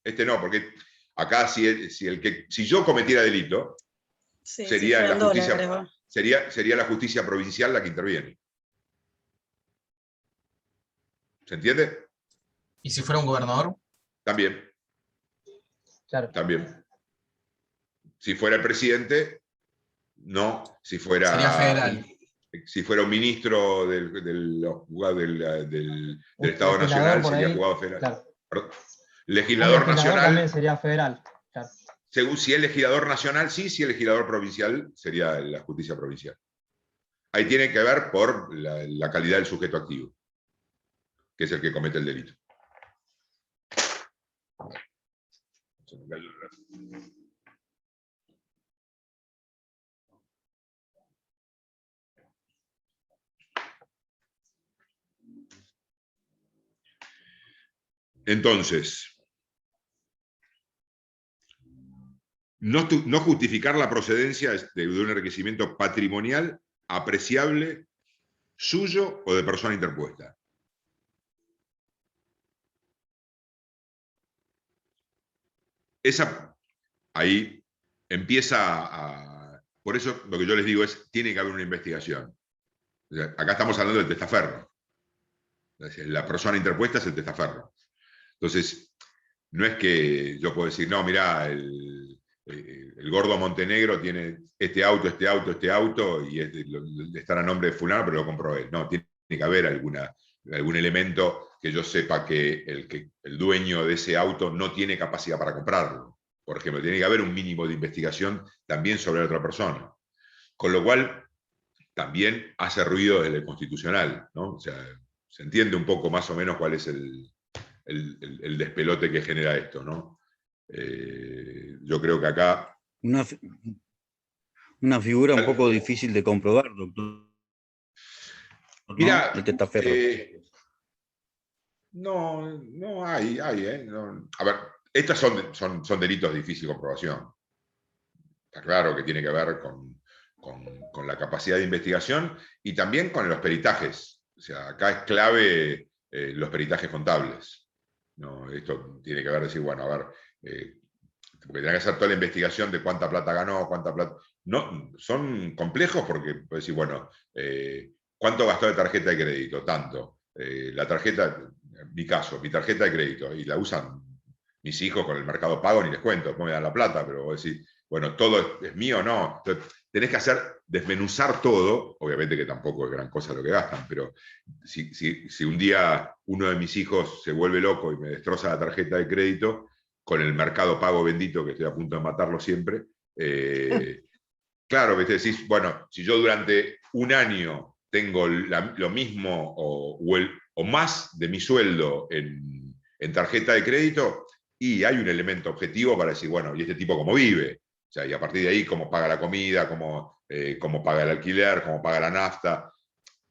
Este no, porque acá si yo cometiera delito, Sí, sería, sí, la justicia, creo. sería la justicia provincial la que interviene. ¿Se entiende? ¿Y si fuera un gobernador? También. Claro. También. Si fuera el presidente, no. Si fuera... Sería federal. Si fuera un ministro del Estado Nacional, sería juzgado federal. Claro. Legislador nacional. También sería federal. Claro. Según si es legislador nacional, sí, si es legislador provincial, sería la justicia provincial. Ahí tiene que ver por la calidad del sujeto activo, que es el que comete el delito. Entonces, no justificar la procedencia de un enriquecimiento patrimonial apreciable, suyo o de persona interpuesta. Ahí empieza por eso lo que yo les digo es, tiene que haber una investigación. O sea, acá estamos hablando del testaferro. La persona interpuesta es el testaferro. Entonces, no es que yo puedo decir, no, mirá, el gordo Montenegro tiene este auto, y está a nombre de fulano, pero lo compró él. No, tiene que haber algún elemento que yo sepa que el dueño de ese auto no tiene capacidad para comprarlo. Por ejemplo, tiene que haber un mínimo de investigación también sobre la otra persona. Con lo cual, también hace ruido desde el constitucional, ¿no? O sea, se entiende un poco más o menos cuál es el despelote que genera esto, ¿no? Yo creo que acá... Una figura un poco difícil de comprobar, doctor. Mira, el testaferro. no hay, no. A ver, estas son delitos de difícil comprobación. Está claro que tiene que ver con la capacidad de investigación y también con los peritajes. O sea, acá es clave los peritajes contables. No, esto tiene que ver, decir, bueno, a ver, porque tiene que hacer toda la investigación de cuánta plata ganó, cuánta plata... No, son complejos porque puedes decir, bueno, ¿cuánto gastó de tarjeta de crédito? Tanto. La tarjeta, en mi caso, mi tarjeta de crédito, y la usan mis hijos con el Mercado Pago, ni les cuento, después me dan la plata, pero vos decís, bueno, todo es mío o no. Entonces, tenés que desmenuzar todo, obviamente que tampoco es gran cosa lo que gastan, pero si un día uno de mis hijos se vuelve loco y me destroza la tarjeta de crédito, con el Mercado Pago bendito, que estoy a punto de matarlo siempre, claro, decís, bueno, si yo durante un año tengo lo mismo o más de mi sueldo en tarjeta de crédito, y hay un elemento objetivo para decir, bueno, ¿y este tipo cómo vive? O sea, y a partir de ahí, cómo paga la comida, cómo paga el alquiler, cómo paga la nafta.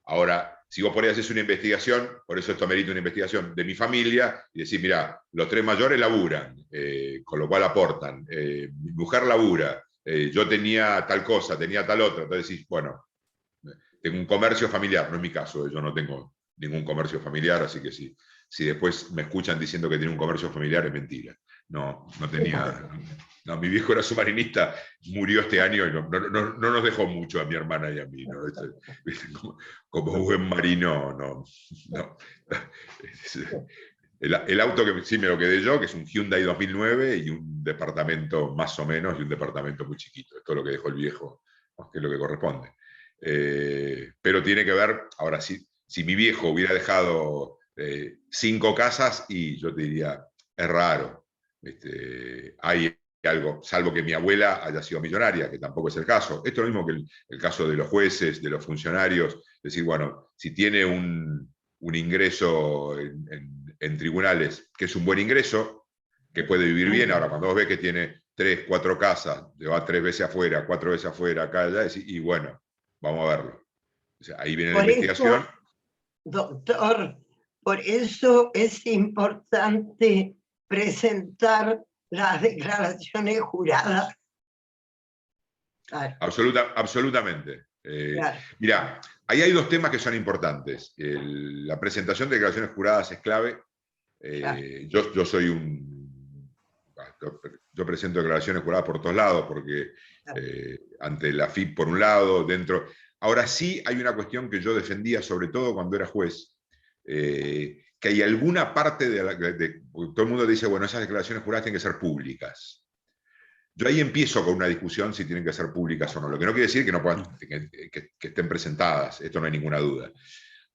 Ahora, si vos por ahí haces una investigación, por eso esto amerita una investigación de mi familia, y decís, mira, los 3 mayores laburan, con lo cual aportan, mi mujer labura, yo tenía tal cosa, tenía tal otra, entonces decís, bueno, tengo un comercio familiar, no es mi caso, yo no tengo ningún comercio familiar, así que si después me escuchan diciendo que tiene un comercio familiar, es mentira. No tenía. No, mi viejo era submarinista, murió este año y no nos dejó mucho a mi hermana y a mí. ¿No? Como buen marino, no. El auto que sí me lo quedé yo, que es un Hyundai 2009 y un departamento más o menos, y un departamento muy chiquito. Esto es lo que dejó el viejo, que es lo que corresponde. Pero tiene que ver, ahora sí, si mi viejo hubiera dejado 5 casas, y yo te diría, es raro. Hay algo, salvo que mi abuela haya sido millonaria, que tampoco es el caso. Esto es lo mismo que el caso de los jueces, de los funcionarios. Decir, bueno, si tiene un ingreso en tribunales, que es un buen ingreso, que puede vivir bien, ahora cuando vos ves que tiene 3, 4 casas, le va 3 veces afuera, 4 veces afuera, acá, allá, decís, y bueno, vamos a verlo. O sea, ahí viene la investigación. Doctor, por eso es importante presentar las declaraciones juradas. Claro. Absolutamente. Claro. Mira, ahí hay 2 temas que son importantes. La presentación de declaraciones juradas es clave. Claro. Yo presento declaraciones juradas por todos lados, porque Claro. ante la FIP por un lado, dentro. Ahora sí hay una cuestión que yo defendía, sobre todo cuando era juez, que hay alguna parte todo el mundo dice, bueno, esas declaraciones juradas tienen que ser públicas. Yo ahí empiezo con una discusión si tienen que ser públicas o no, lo que no quiere decir que no puedan, que estén presentadas, esto no hay ninguna duda.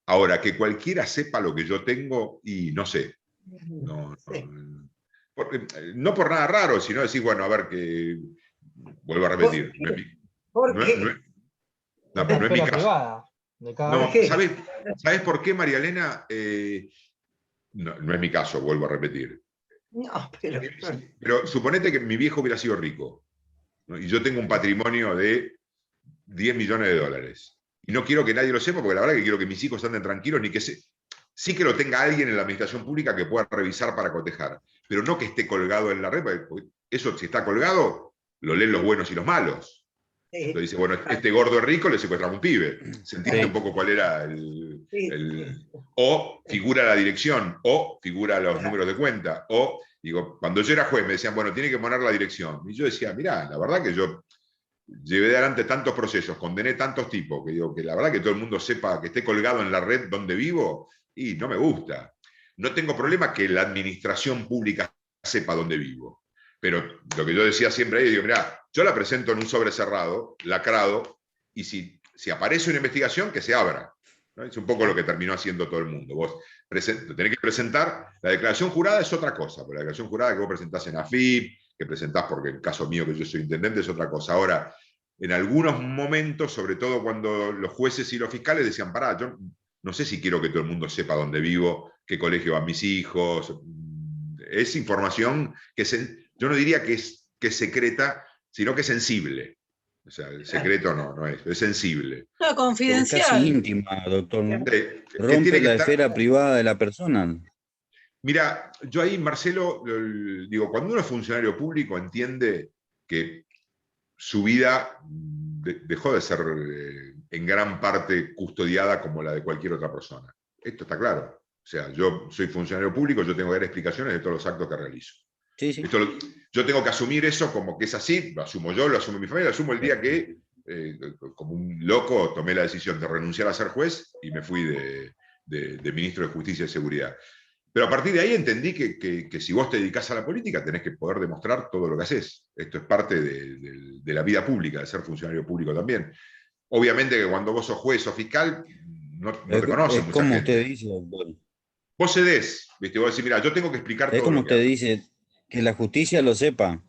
Ahora, que cualquiera sepa lo que yo tengo, y no sé. No por nada raro, sino decir, bueno, a ver, que vuelvo a repetir. No es mi caso. No, ¿sabes por qué, María Elena? No es mi caso, vuelvo a repetir. No, pero suponete que mi viejo hubiera sido rico, ¿no? Y yo tengo un patrimonio de 10 millones de dólares. Y no quiero que nadie lo sepa, porque la verdad que quiero que mis hijos anden tranquilos, ni que sí que lo tenga alguien en la administración pública que pueda revisar para cotejar, pero no que esté colgado en la red, porque eso, si está colgado, lo leen los buenos y los malos. Entonces dice, bueno, este gordo es rico, le secuestramos un pibe. ¿Se entiende un poco cuál era o figura la dirección, o figura los números de cuenta, o, digo, cuando yo era juez me decían, bueno, tiene que poner la dirección. Y yo decía, mirá, la verdad que yo llevé adelante tantos procesos, condené tantos tipos, que digo, que la verdad que todo el mundo sepa, que esté colgado en la red donde vivo, y no me gusta. No tengo problema que la administración pública sepa dónde vivo. Pero lo que yo decía siempre ahí, digo, mirá, yo la presento en un sobre cerrado, lacrado, y si aparece una investigación, que se abra. ¿No? Es un poco lo que terminó haciendo todo el mundo. Vos tenés que presentar, la declaración jurada es otra cosa, pero la declaración jurada que vos presentás en AFIP, que presentás porque en el caso mío que yo soy intendente es otra cosa. Ahora, en algunos momentos, sobre todo cuando los jueces y los fiscales decían, pará, yo no sé si quiero que todo el mundo sepa dónde vivo, qué colegio van mis hijos. Es información que yo no diría que es secreta, sino que es sensible. O sea, el secreto no es sensible. No, confidencial. Es casi íntima, doctor. Rompe la esfera privada de la persona. Mira, yo ahí, Marcelo, digo, cuando uno es funcionario público entiende que su vida dejó de ser en gran parte custodiada como la de cualquier otra persona. Esto está claro. O sea, yo soy funcionario público, yo tengo que dar explicaciones de todos los actos que realizo. Sí, sí. Yo tengo que asumir eso como que es así, lo asumo yo, lo asume mi familia, lo asumo el día que, como un loco, tomé la decisión de renunciar a ser juez y me fui de ministro de Justicia y Seguridad. Pero a partir de ahí entendí que si vos te dedicás a la política tenés que poder demostrar todo lo que haces. Esto es parte de la vida pública, de ser funcionario público también. Obviamente que cuando vos sos juez o fiscal, no te conocen mucha como gente. Usted dice, doctor. Vos cedés, ¿viste? Vos decís, mira, yo tengo que explicar todo. Es como lo que usted hago. dice, que la justicia lo sepa.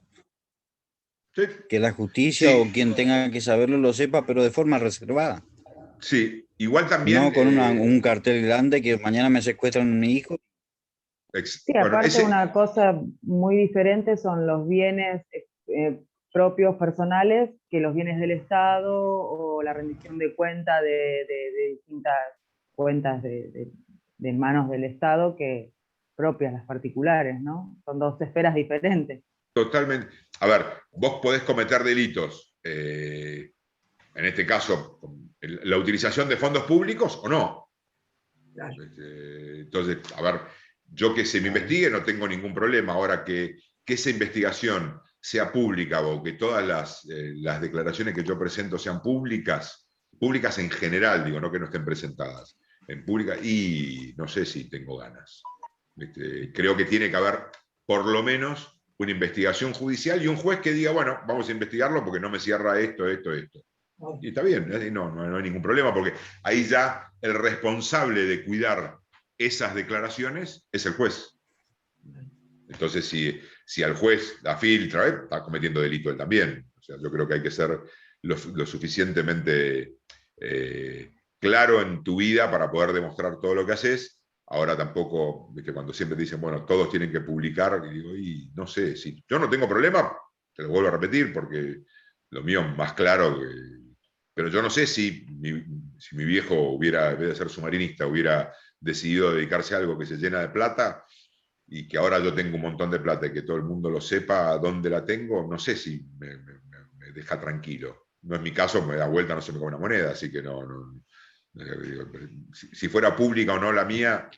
¿Sí? Que la justicia Sí. o quien tenga que saberlo lo sepa, pero de forma reservada. Sí, igual también. No con un cartel grande que mañana me secuestran a mi hijo. Sí, aparte una cosa muy diferente son los bienes propios personales que los bienes del Estado o la rendición de cuenta de distintas cuentas de manos del Estado que propias las particulares, ¿no? Son dos esferas diferentes. Totalmente. A ver, vos podés cometer delitos, en este caso, la utilización de fondos públicos o no. Claro. Entonces, a ver, yo que se me investigue no tengo ningún problema. Ahora que esa investigación sea pública o que todas las declaraciones que yo presento sean públicas en general, digo, no que no estén presentadas, en pública, y no sé si tengo ganas. Creo que tiene que haber, por lo menos, una investigación judicial y un juez que diga, bueno, vamos a investigarlo porque no me cierra esto. Y está bien, no hay ningún problema, porque ahí ya el responsable de cuidar esas declaraciones es el juez. Entonces, si al juez la filtra, está cometiendo delito él también. O sea, yo creo que hay que ser lo suficientemente claro en tu vida para poder demostrar todo lo que haces. Ahora tampoco, ¿viste? Cuando siempre te dicen, bueno, todos tienen que publicar, y digo, y no sé, si yo no tengo problema, te lo vuelvo a repetir, porque lo mío es más claro que... Pero yo no sé si mi viejo hubiera, en vez de ser submarinista, hubiera decidido dedicarse a algo que se llena de plata, y que ahora yo tengo un montón de plata y que todo el mundo lo sepa dónde la tengo, no sé si me deja tranquilo. No es mi caso, me da vuelta, no se me come una moneda, así que no. Si fuera pública o no la mía,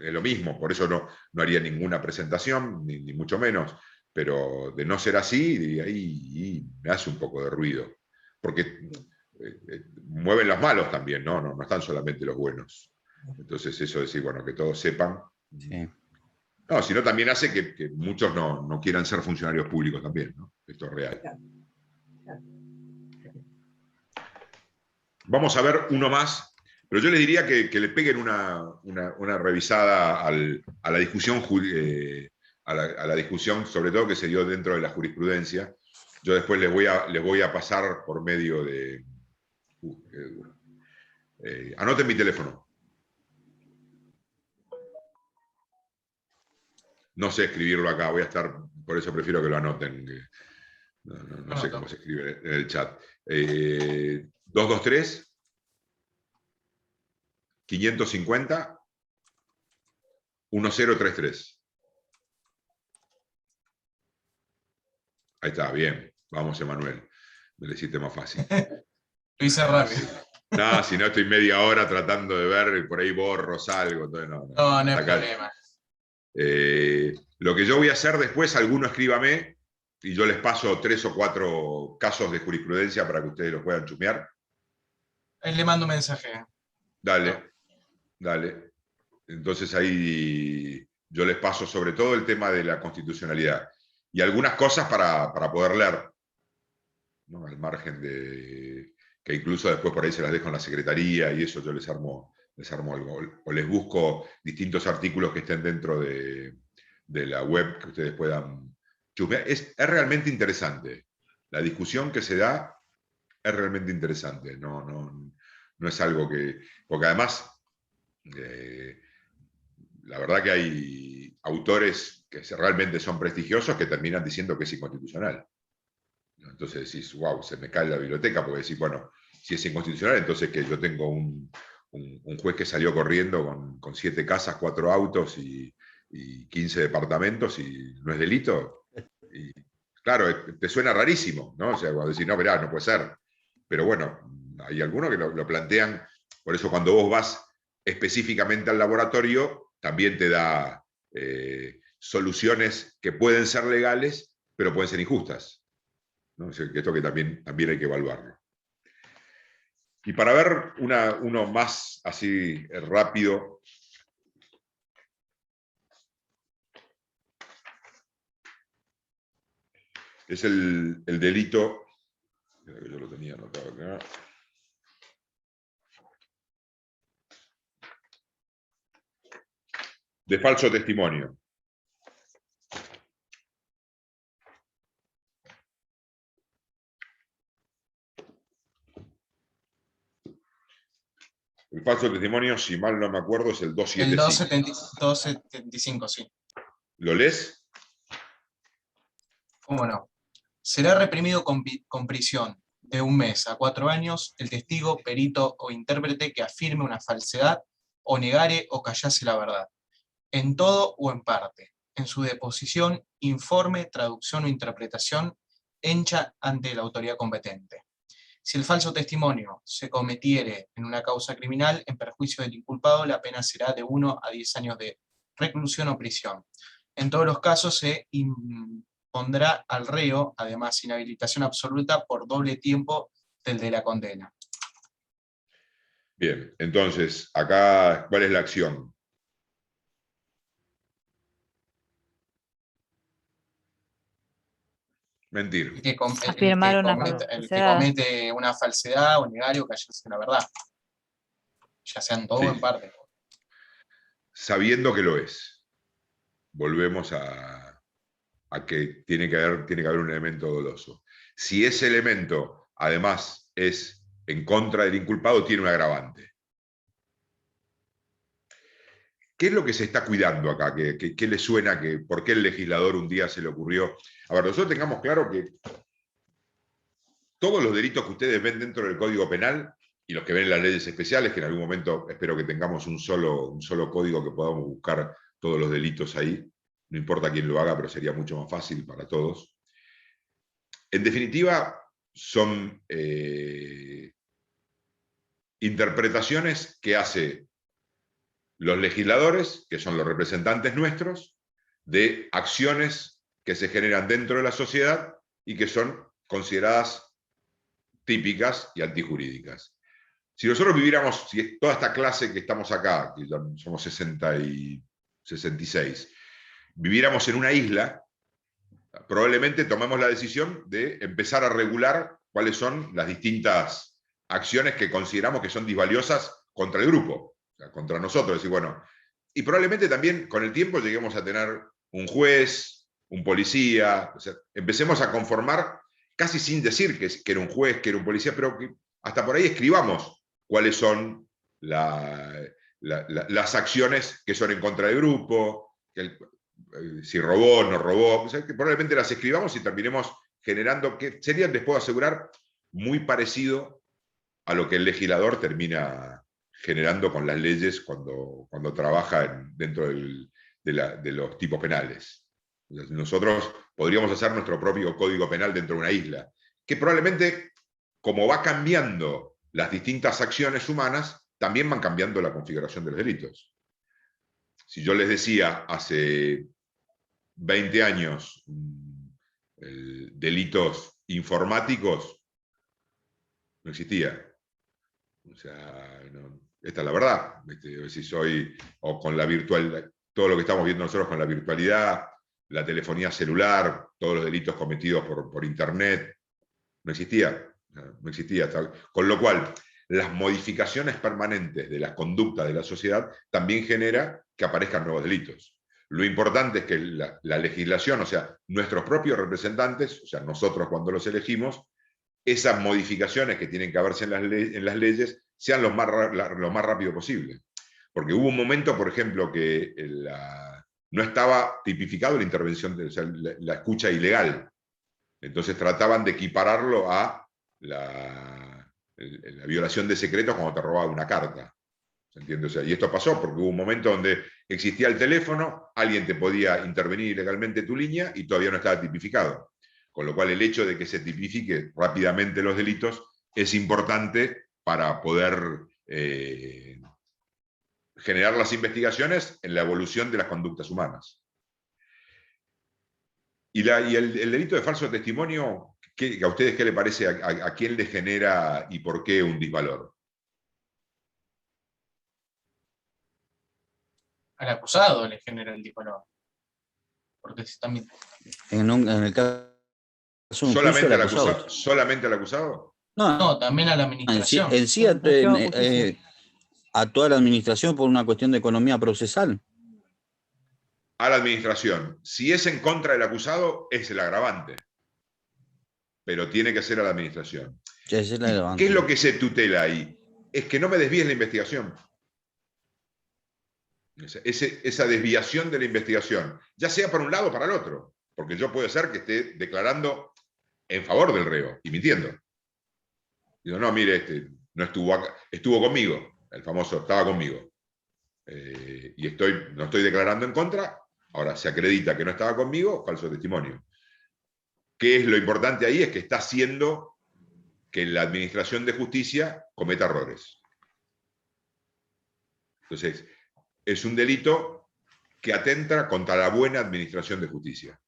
es lo mismo, por eso no haría ninguna presentación, ni mucho menos, pero de no ser así, ahí me hace un poco de ruido, porque mueven los malos también, no están solamente los buenos. Entonces eso de decir, bueno, que todos sepan. Sí. No, sino también hace que muchos no quieran ser funcionarios públicos también, ¿no? Esto es real. Vamos a ver uno más. Pero yo les diría que le peguen una revisada a la discusión, a la discusión, sobre todo que se dio dentro de la jurisprudencia. Yo después les voy a pasar por medio de... anoten mi teléfono. No sé escribirlo acá, voy a estar, por eso prefiero que lo anoten. No sé cómo se escribe en el chat. 223 550 1033. Ahí está, bien. Vamos, Emanuel. Me lo hiciste más fácil. Lo hice rápido. No, si no estoy media hora tratando de ver y por ahí borro, salgo. Entonces no hay problema. Lo que yo voy a hacer después, alguno escríbame y yo les paso 3 o 4 casos de jurisprudencia para que ustedes los puedan chumear. Ahí le mando un mensaje. Dale. Entonces ahí yo les paso sobre todo el tema de la constitucionalidad y algunas cosas para poder leer, ¿no? Al margen de que incluso después por ahí se las dejo en la secretaría y eso yo les armo algo. O les busco distintos artículos que estén dentro de la web que ustedes puedan chusmear. Es realmente interesante. La discusión que se da es realmente interesante. No es algo que... Porque además, la verdad que hay autores que realmente son prestigiosos que terminan diciendo que es inconstitucional. Entonces decís, wow, se me cae la biblioteca, porque decís, bueno, si es inconstitucional, entonces que yo tengo un juez que salió corriendo con 7 casas, 4 autos y 15 departamentos y no es delito. Y claro, te suena rarísimo, ¿no? O sea, cuando decís, no, verá, no puede ser. Pero bueno, hay algunos que lo plantean, por eso cuando vos vas específicamente al laboratorio, también te da soluciones que pueden ser legales, pero pueden ser injustas, ¿no? O sea, que esto que también hay que evaluarlo. Y para ver uno más así rápido, es el delito, yo lo tenía anotado acá. De falso testimonio. El falso testimonio, si mal no me acuerdo, es el 275. El 275, sí. ¿Lo lees? ¿Cómo no? Será reprimido con prisión de 1 mes a 4 años el testigo, perito o intérprete que afirme una falsedad o negare o callase la verdad, en todo o en parte, en su deposición, informe, traducción o interpretación hecha ante la autoridad competente. Si el falso testimonio se cometiere en una causa criminal en perjuicio del inculpado, la pena será de 1 a 10 años de reclusión o prisión. En todos los casos se impondrá al reo, además, inhabilitación absoluta por doble tiempo del de la condena. Bien, entonces, acá, ¿cuál es la acción? Mentir. El que, Afirmar una el que falsedad. comete una falsedad o negar o callarse la verdad. Ya sea en todo o en parte. Sabiendo que lo es. Volvemos a que tiene que haber un elemento doloso. Si ese elemento, además, es en contra del inculpado, tiene un agravante. ¿Qué es lo que se está cuidando acá? ¿Qué le suena? ¿Por qué el legislador un día se le ocurrió? A ver, nosotros tengamos claro que todos los delitos que ustedes ven dentro del Código Penal y los que ven en las leyes especiales, que en algún momento espero que tengamos un solo código que podamos buscar todos los delitos ahí, no importa quién lo haga, pero sería mucho más fácil para todos. En definitiva, son interpretaciones que hace los legisladores, que son los representantes nuestros, de acciones que se generan dentro de la sociedad y que son consideradas típicas y antijurídicas. Si nosotros viviéramos, si toda esta clase que estamos acá, que ya somos 60 y 66, viviéramos en una isla, probablemente tomemos la decisión de empezar a regular cuáles son las distintas acciones que consideramos que son disvaliosas contra el grupo, o sea, contra nosotros. Y probablemente también con el tiempo lleguemos a tener un juez, un policía, o sea, empecemos a conformar, casi sin decir que era un juez, que era un policía, pero que hasta por ahí escribamos cuáles son las acciones que son en contra del grupo, si robó, no robó, o sea, que probablemente las escribamos y terminemos generando, que sería, les puedo asegurar, muy parecido a lo que el legislador termina generando con las leyes cuando trabaja dentro de los tipos penales. Nosotros podríamos hacer nuestro propio código penal dentro de una isla, que probablemente, como va cambiando las distintas acciones humanas, también van cambiando la configuración de los delitos. Si yo les decía hace 20 años delitos informáticos, no existía. O sea, esta es la verdad. O con la virtualidad, todo lo que estamos viendo nosotros con la virtualidad, la telefonía celular, todos los delitos cometidos por internet, no existía. No existía. Con lo cual, las modificaciones permanentes de las conductas de la sociedad también genera que aparezcan nuevos delitos. Lo importante es que la legislación, o sea, nuestros propios representantes, o sea, nosotros cuando los elegimos, esas modificaciones que tienen que haberse en las leyes sean lo más rápido posible. Porque hubo un momento, por ejemplo, que no estaba tipificado la intervención, o sea, la escucha ilegal. Entonces trataban de equipararlo a la violación de secretos cuando te robaba una carta. ¿Se entiende? O sea, y esto pasó porque hubo un momento donde existía el teléfono, alguien te podía intervenir ilegalmente tu línea y todavía no estaba tipificado. Con lo cual el hecho de que se tipifique rápidamente los delitos es importante para poder generar las investigaciones en la evolución de las conductas humanas. Y el delito de falso testimonio, ¿a ustedes qué les parece? ¿A quién les genera y por qué un disvalor? Al acusado le genera el disvalor. Porque si también... En el caso de un ¿Solamente juicio, al acusado? ¿Solamente al acusado? No, también a la administración. En sí actúa la administración por una cuestión de economía procesal. A la administración. Si es en contra del acusado, es el agravante. Pero tiene que ser a la administración. ¿Qué es lo que se tutela ahí? Es que no me desvíes la investigación. Esa desviación de la investigación, ya sea para un lado o para el otro. Porque yo puede ser que esté declarando en favor del reo y mintiendo. Digo, no, mire, no estuvo acá, estuvo conmigo. El famoso, estaba conmigo. y no estoy declarando en contra, ahora se acredita que no estaba conmigo, falso testimonio. ¿Qué es lo importante ahí? Es que está haciendo que la administración de justicia cometa errores. Entonces, es un delito que atenta contra la buena administración de justicia.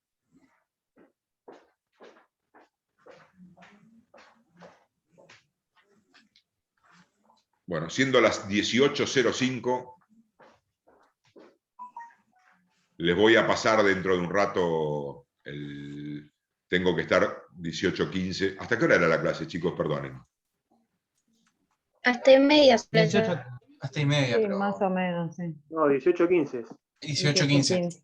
Bueno, siendo las 18:05, les voy a pasar dentro de un rato tengo que estar 18:15. ¿Hasta qué hora era la clase, chicos? Perdonen. Hasta y media. 18. Hasta y media, Sí, pero más o menos, sí. No, 18:15. 18:15.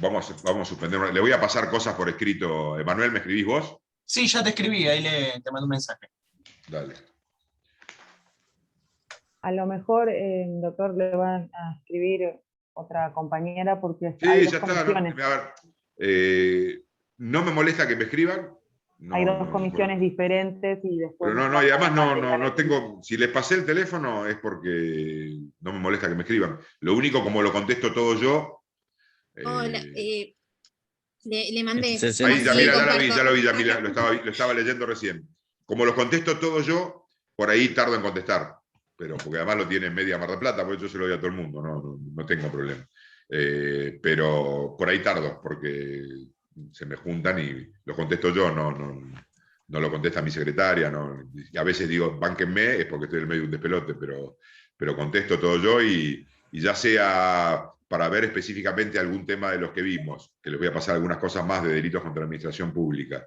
Vamos a suspender. Le voy a pasar cosas por escrito. Emanuel, ¿me escribís vos? Sí, ya te escribí, ahí te mando un mensaje. Dale. A lo mejor, doctor, le van a escribir otra compañera porque Sí, hay ya dos está. comisiones. A ver, no me molesta que me escriban. No, Hay dos no, comisiones diferentes y después... Pero no, y además no tengo, si les pasé el teléfono es porque no me molesta que me escriban. Lo único, como lo contesto todo yo. Hola, le mandé. Ahí ya, mira, ya lo vi, lo estaba leyendo recién. Como lo contesto todo yo, por ahí tardo en contestar. Pero porque además lo tiene en media Mar del Plata, porque yo se lo doy a todo el mundo, no tengo problema. Pero por ahí tardo, porque se me juntan y lo contesto yo, no lo contesta mi secretaria. No. Y a veces digo, bánquenme, es porque estoy en medio de un despelote, pero contesto todo yo y ya sea para ver específicamente algún tema de los que vimos, que les voy a pasar algunas cosas más de delitos contra la administración pública,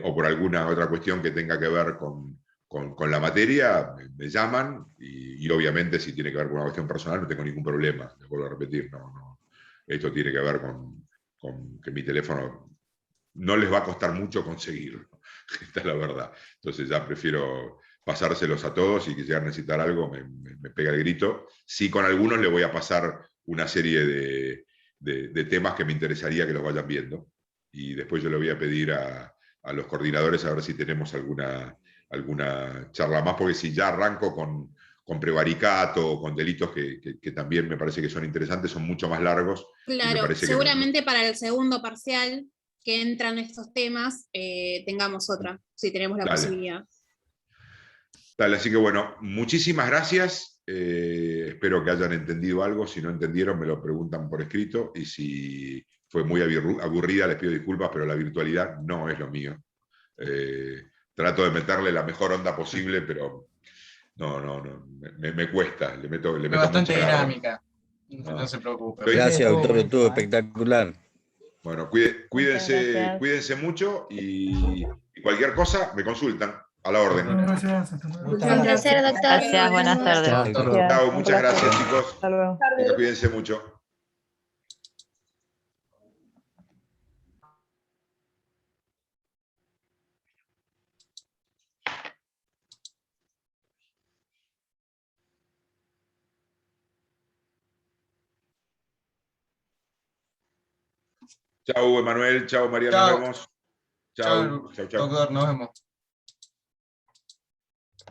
o por alguna otra cuestión que tenga que ver con la materia, me llaman y obviamente si tiene que ver con una cuestión personal no tengo ningún problema, les vuelvo a repetir, esto tiene que ver con que mi teléfono no les va a costar mucho conseguirlo, esta es la verdad. Entonces ya prefiero pasárselos a todos y que llegar a necesitar algo me pega el grito. Sí, con algunos le voy a pasar una serie de temas que me interesaría que los vayan viendo y después yo le voy a pedir a los coordinadores a ver si tenemos alguna charla más, porque si ya arranco con prevaricato o con delitos que también me parece que son interesantes, son mucho más largos. Claro, seguramente para el segundo parcial que entran estos temas, tengamos otra, si tenemos la posibilidad. Dale, así que bueno, muchísimas gracias. Espero que hayan entendido algo. Si no entendieron, me lo preguntan por escrito. Y si fue muy aburrida, les pido disculpas, pero la virtualidad no es lo mío. Trato de meterle la mejor onda posible, pero me cuesta. Le meto Bastante mucha garra. dinámica. No se preocupe. Gracias, doctor, estuvo espectacular. Bueno, cuídense mucho y cualquier cosa me consultan. A la orden. Gracias. Un placer, doctor. Gracias, buenas tardes. Chao, muchas gracias, chicos. Hasta luego. Cuídense mucho. Chao, Emanuel. Chao, María. Nos vemos. Chao. Doctor, nos vemos.